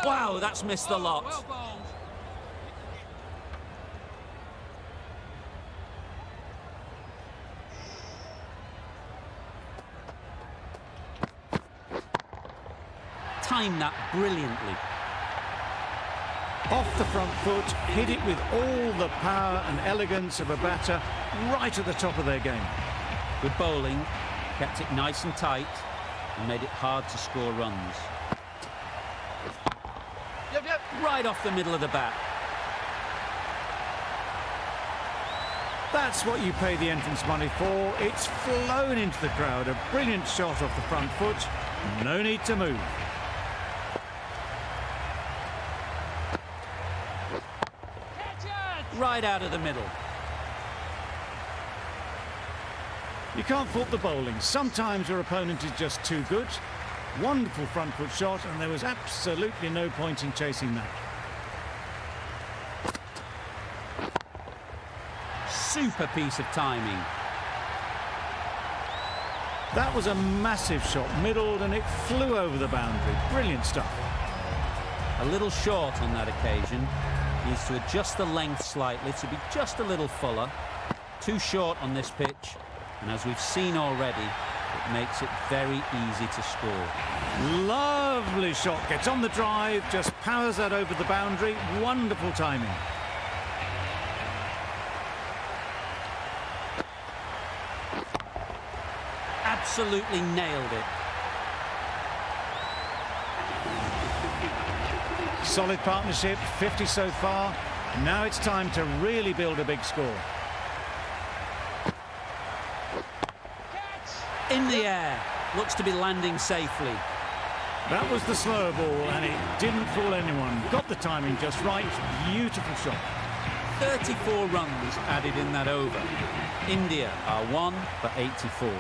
Wow, that's missed the lot. Well bowled. Timed that brilliantly. Off the front foot, hit it with all the power and elegance of a batter right at the top of their game. Good bowling, kept it nice and tight, and made it hard to score runs. Yep. Right off the middle of the bat. That's what you pay the entrance money for. It's flown into the crowd. A brilliant shot off the front foot. No need to move. Right out of the middle. You can't fault the bowling. Sometimes your opponent is just too good. Wonderful front foot shot, and there was absolutely no point in chasing that. Super piece of timing. That was a massive shot, middled, and it flew over the boundary. Brilliant stuff. A little short on that occasion. Needs to adjust the length slightly to be just a little fuller. Too short on this pitch, and as we've seen already, it makes it very easy to score. Lovely shot, gets on the drive, just powers that over the boundary. Wonderful timing. Absolutely nailed it. Solid partnership, 50 so far. Now it's time to really build a big score. In the air. Looks to be landing safely. That was the slower ball, and it didn't fool anyone. Got the timing just right. Beautiful shot. 34 runs added in that over. India are 1 for 84.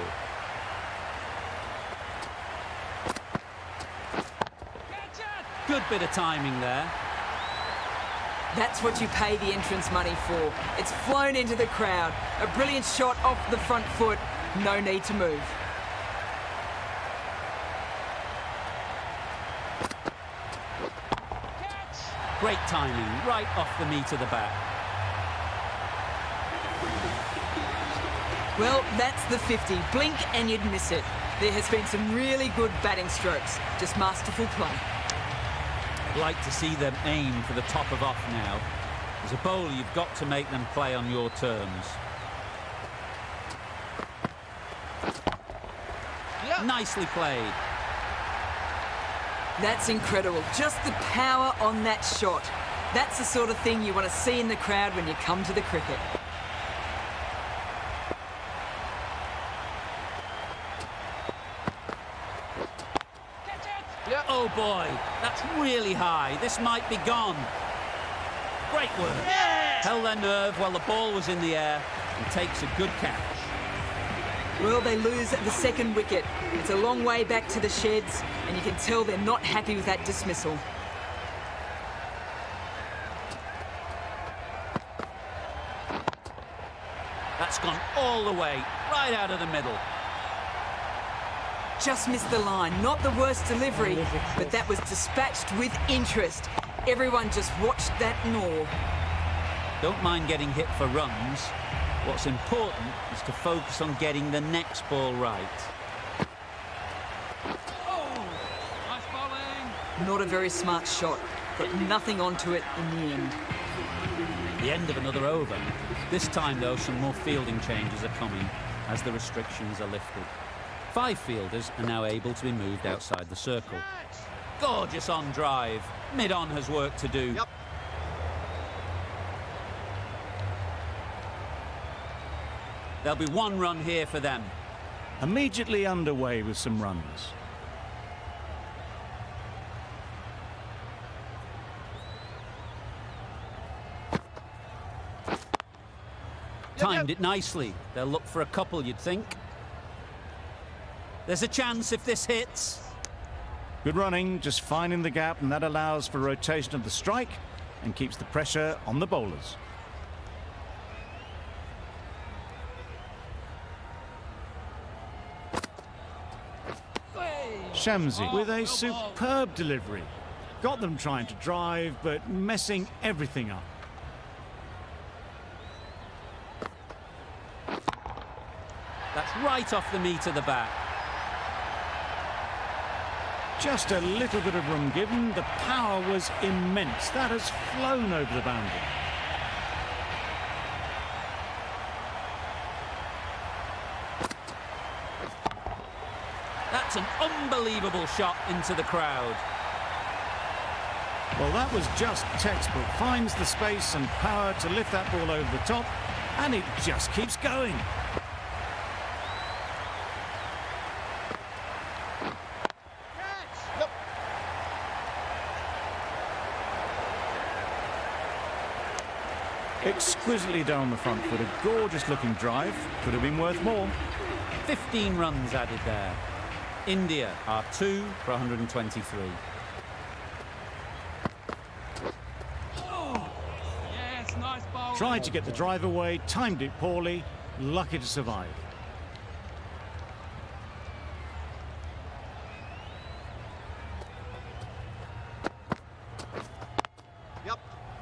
Good bit of timing there. That's what you pay the entrance money for. It's flown into the crowd. A brilliant shot off the front foot. No need to move. Great timing, right off the meat of the bat. Well, that's the 50. Blink and you'd miss it. There has been some really good batting strokes. Just masterful play. I'd like to see them aim for the top of off now. As a bowler, you've got to make them play on your terms. Yep. Nicely played. That's incredible. Just the power on that shot. That's the sort of thing you want to see in the crowd when you come to the cricket. Yep. Oh boy, that's really high. This might be gone. Great work. Held their nerve while the ball was in the air and takes a good catch. Well, they lose the second wicket. It's a long way back to the sheds, and you can tell they're not happy with that dismissal. That's gone all the way, right out of the middle. Just missed the line. Not the worst delivery, but that was dispatched with interest. Everyone just watched that gnaw. Don't mind getting hit for runs. What's important is to focus on getting the next ball right. Nice bowling. Not a very smart shot. Got nothing onto it in the end. The end of another over. This time, though, some more fielding changes are coming as the restrictions are lifted. 5 fielders are now able to be moved outside the circle. Gorgeous on drive. Mid-on has work to do. Yep. There'll be 1 run here for them. Immediately underway with some runs. Timed it nicely. They'll look for a couple, you'd think. There's a chance if this hits. Good running, just finding the gap, and that allows for rotation of the strike and keeps the pressure on the bowlers. Shamsi with a superb delivery. Got them trying to drive, but messing everything up. That's right off the meat of the bat. Just a little bit of room given. The power was immense. That has flown over the boundary. That's an unbelievable shot into the crowd. Well, that was just textbook. Finds the space and power to lift that ball over the top, and it just keeps going. Exquisitely done on the front foot. A gorgeous looking drive. Could have been worth more. 15 runs added there. India are 2 for 123. Yes, nice bowling. Tried to get the drive away, timed it poorly, lucky to survive. Yep.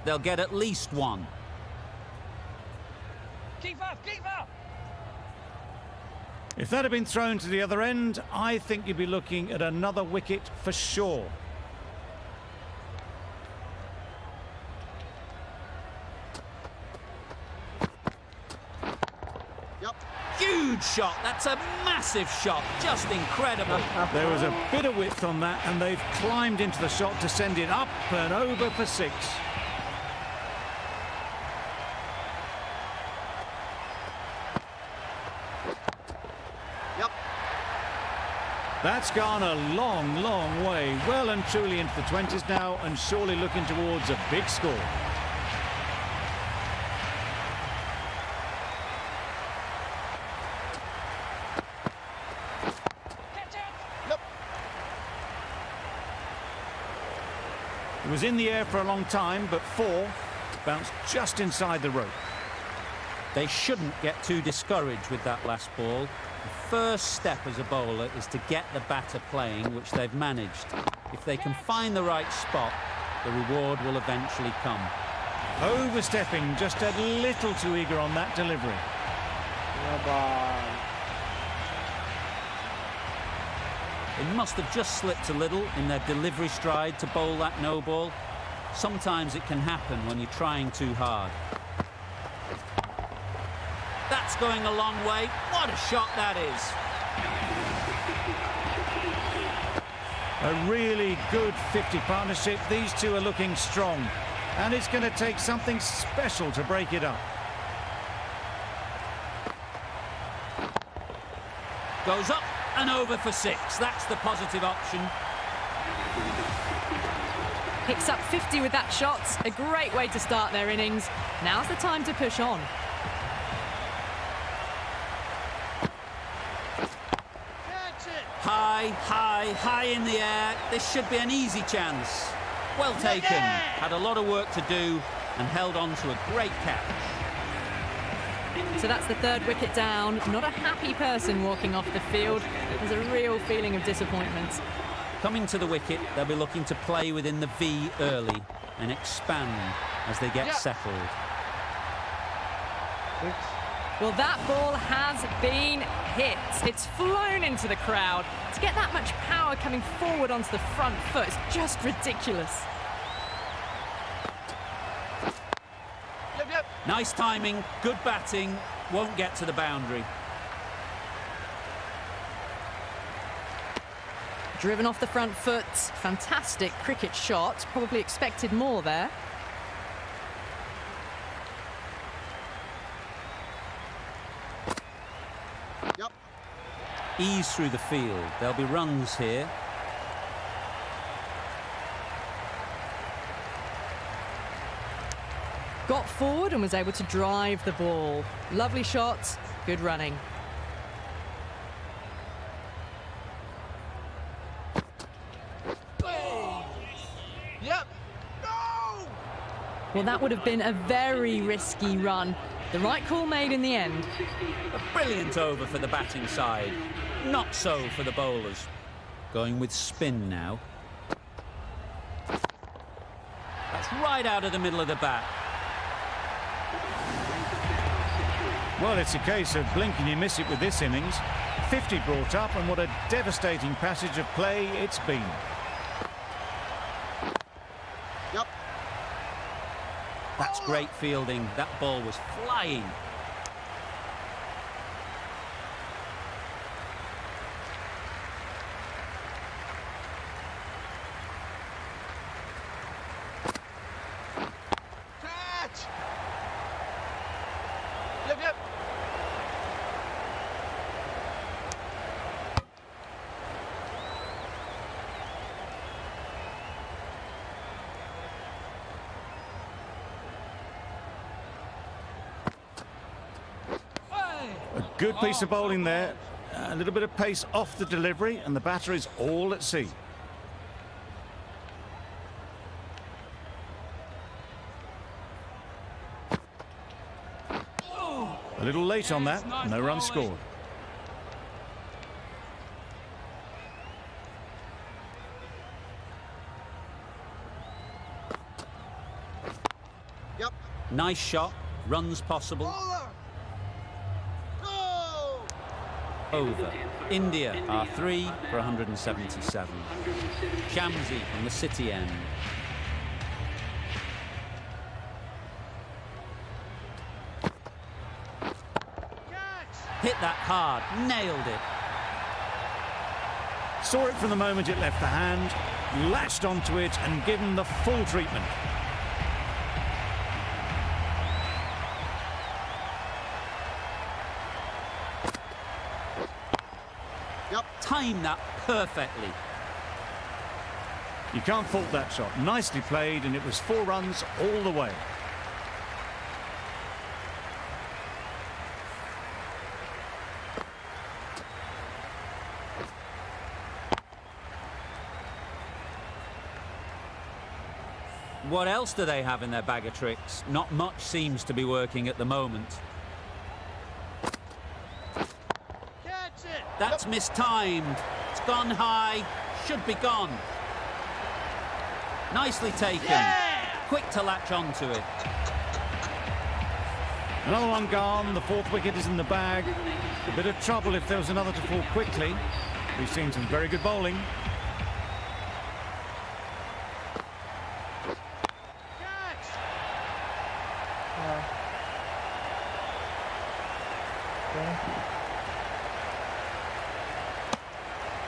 They'll get at least 1. Keeper, keeper. If that had been thrown to the other end, I think you'd be looking at another wicket for sure. Yep. Huge shot. That's a massive shot. Just incredible. There was a bit of width on that, and they've climbed into the shot to send it up and over for 6. Yep. That's gone a long, long way. Well and truly into the 20s now, and surely looking towards a big score. It was in the air for a long time, but 4 bounced just inside the rope. They shouldn't get too discouraged with that last ball. The first step as a bowler is to get the batter playing, which they've managed. If they can find the right spot, the reward will eventually come. Overstepping, just a little too eager on that delivery. They must have just slipped a little in their delivery stride to bowl that no ball. Sometimes it can happen when you're trying too hard. That's going a long way. What a shot that is. A really good 50 partnership. These two are looking strong, and it's going to take something special to break it up. Goes up and over for 6. That's the positive option. Picks up 50 with that shot. A great way to start their innings. Now's the time to push on. High, high, high in the air. This should be an easy chance. Well taken. Had a lot of work to do and held on to a great catch. So that's the 3rd wicket down. Not a happy person walking off the field. There's a real feeling of disappointment. Coming to the wicket, they'll be looking to play within the V early and expand as they get settled. Well, that ball has been hit. It's flown into the crowd. To get that much power coming forward onto the front foot is just ridiculous. Yep. Nice timing, good batting, won't get to the boundary. Driven off the front foot. Fantastic cricket shot. Probably expected more there. Yep. Ease through the field. There'll be runs here. Got forward and was able to drive the ball. Lovely shot, good running. Yep. No! Well, that would have been a very risky run. The right call made in the end. A brilliant over for the batting side. Not so for the bowlers. Going with spin now. That's right out of the middle of the bat. Well, it's a case of blink and you miss it with this innings. 50 brought up, and what a devastating passage of play it's been. Yep. That's great fielding. That ball was flying. Catch! Yep. A good piece of bowling there. A little bit of pace off the delivery, and the batter is all at sea. A little late on that, no run scored. Yep. Nice shot. Runs possible. Bowler! Go! Over. India are 3 for 177. Shamsi from the City end. Hit that hard, nailed it. Saw it from the moment it left the hand, latched onto it and given the full treatment. Yep. Timed that perfectly. You can't fault that shot. Nicely played, and it was 4 runs all the way. What else do they have in their bag of tricks? Not much seems to be working at the moment. Catch it! That's mistimed. It's gone high. Should be gone. Nicely taken. Yeah! Quick to latch onto it. Another one gone. The 4th wicket is in the bag. A bit of trouble if there was another to fall quickly. We've seen some very good bowling.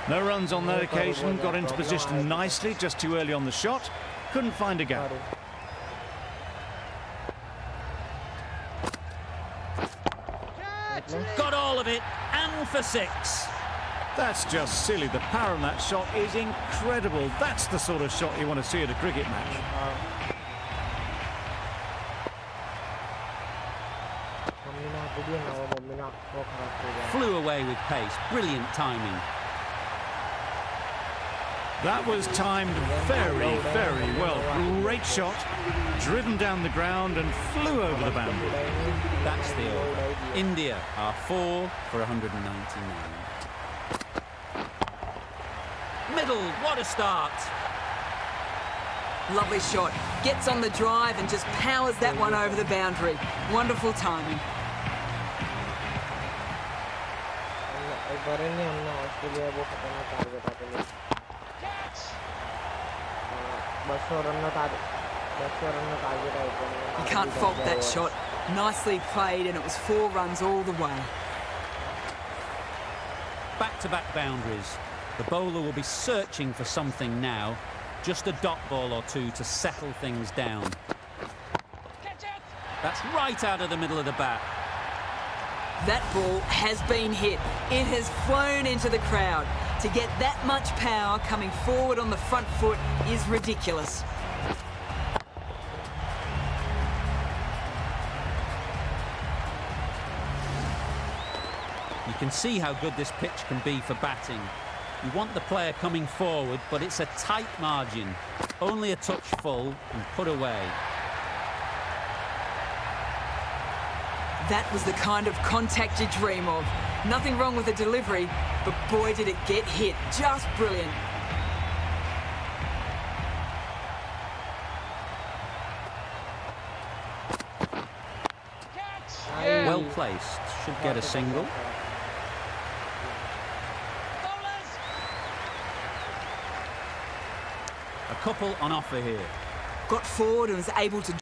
No runs on that occasion. Got into position nicely, just too early on the shot. Couldn't find a gap. Got all of it, and for 6. That's just silly. The power on that shot is incredible. That's the sort of shot you want to see at a cricket match. Flew away with pace. Brilliant timing. That was timed very, very well. Great shot, driven down the ground and flew over the boundary. That's the over. India are 4 for 199. Middle, what a start. Lovely shot. Gets on the drive and just powers that one over the boundary. Wonderful timing. Bareilly हमने Australia वो खतरनाक target आता है 200 run target आया You can't fault that shot. Nicely played, and it was 4 runs all the way. Back-to-back boundaries. The bowler will be searching for something now. Just a dot ball or two to settle things down. That's right out of the middle of the bat. That ball has been hit. It has flown into the crowd. To get that much power coming forward on the front foot is ridiculous. You can see how good this pitch can be for batting. You want the player coming forward, but it's a tight margin. Only a touch full and put away. That was the kind of contact you dream of. Nothing wrong with the delivery, but boy did it get hit. Just brilliant. Well placed. Should get a single. A couple on offer here. Got forward and was able to...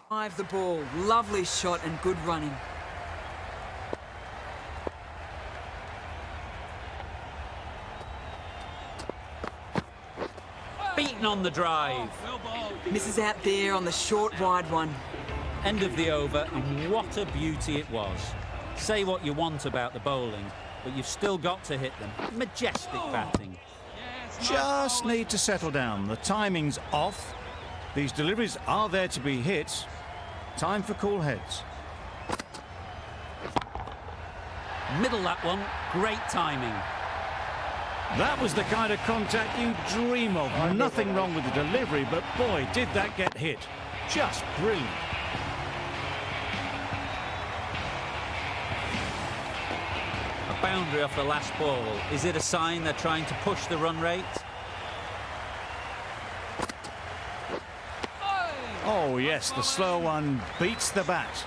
drive the ball. Lovely shot and good running. Beaten on the drive. Misses out there on the short wide one. End of the over, and what a beauty it was. Say what you want about the bowling, but you've still got to hit them. Majestic batting. Just need to settle down. The timing's off. These deliveries are there to be hit. Time for cool heads. Middle that one. Great timing. That was the kind of contact you dream of. Nothing wrong with the delivery, but boy, did that get hit. Just brilliant. A boundary off the last ball. Is it a sign they're trying to push the run rate? Oh yes, the slow one beats the bat.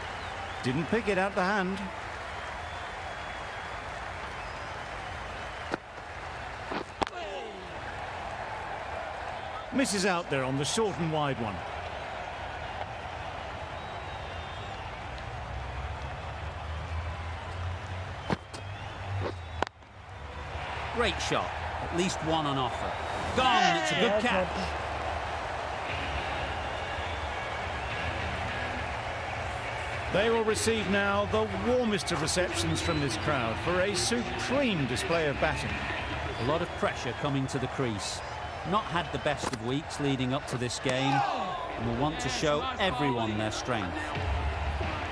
Didn't pick it out the hand. Misses out there on the short and wide one. Great shot. At least one on offer. Gone. It's a good catch. They will receive now the warmest of receptions from this crowd for a supreme display of batting. A lot of pressure coming to the crease. Not had the best of weeks leading up to this game, and will want to show everyone their strength.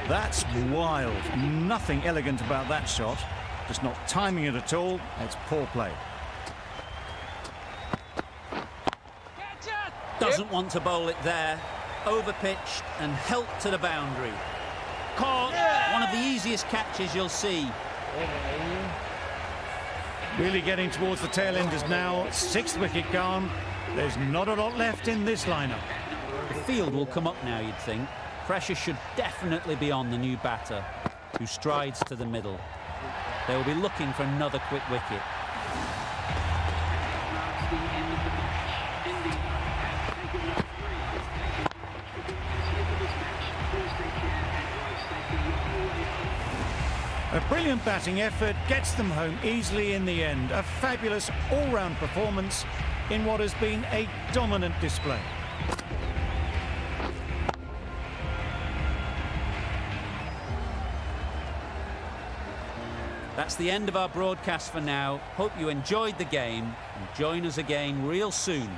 That's wild. Nothing elegant about that shot. Just not timing it at all. It's poor play. Doesn't want to bowl it there. Overpitched and helped to the boundary. Caught. One of the easiest catches you'll see. Really getting towards the tail enders now. 6th wicket gone. There's not a lot left in this lineup. The field will come up now, you'd think. Pressure should definitely be on the new batter, who strides to the middle. They will be looking for another quick wicket. A brilliant batting effort gets them home easily in the end. A fabulous all-round performance in what has been a dominant display. That's the end of our broadcast for now. Hope you enjoyed the game and join us again real soon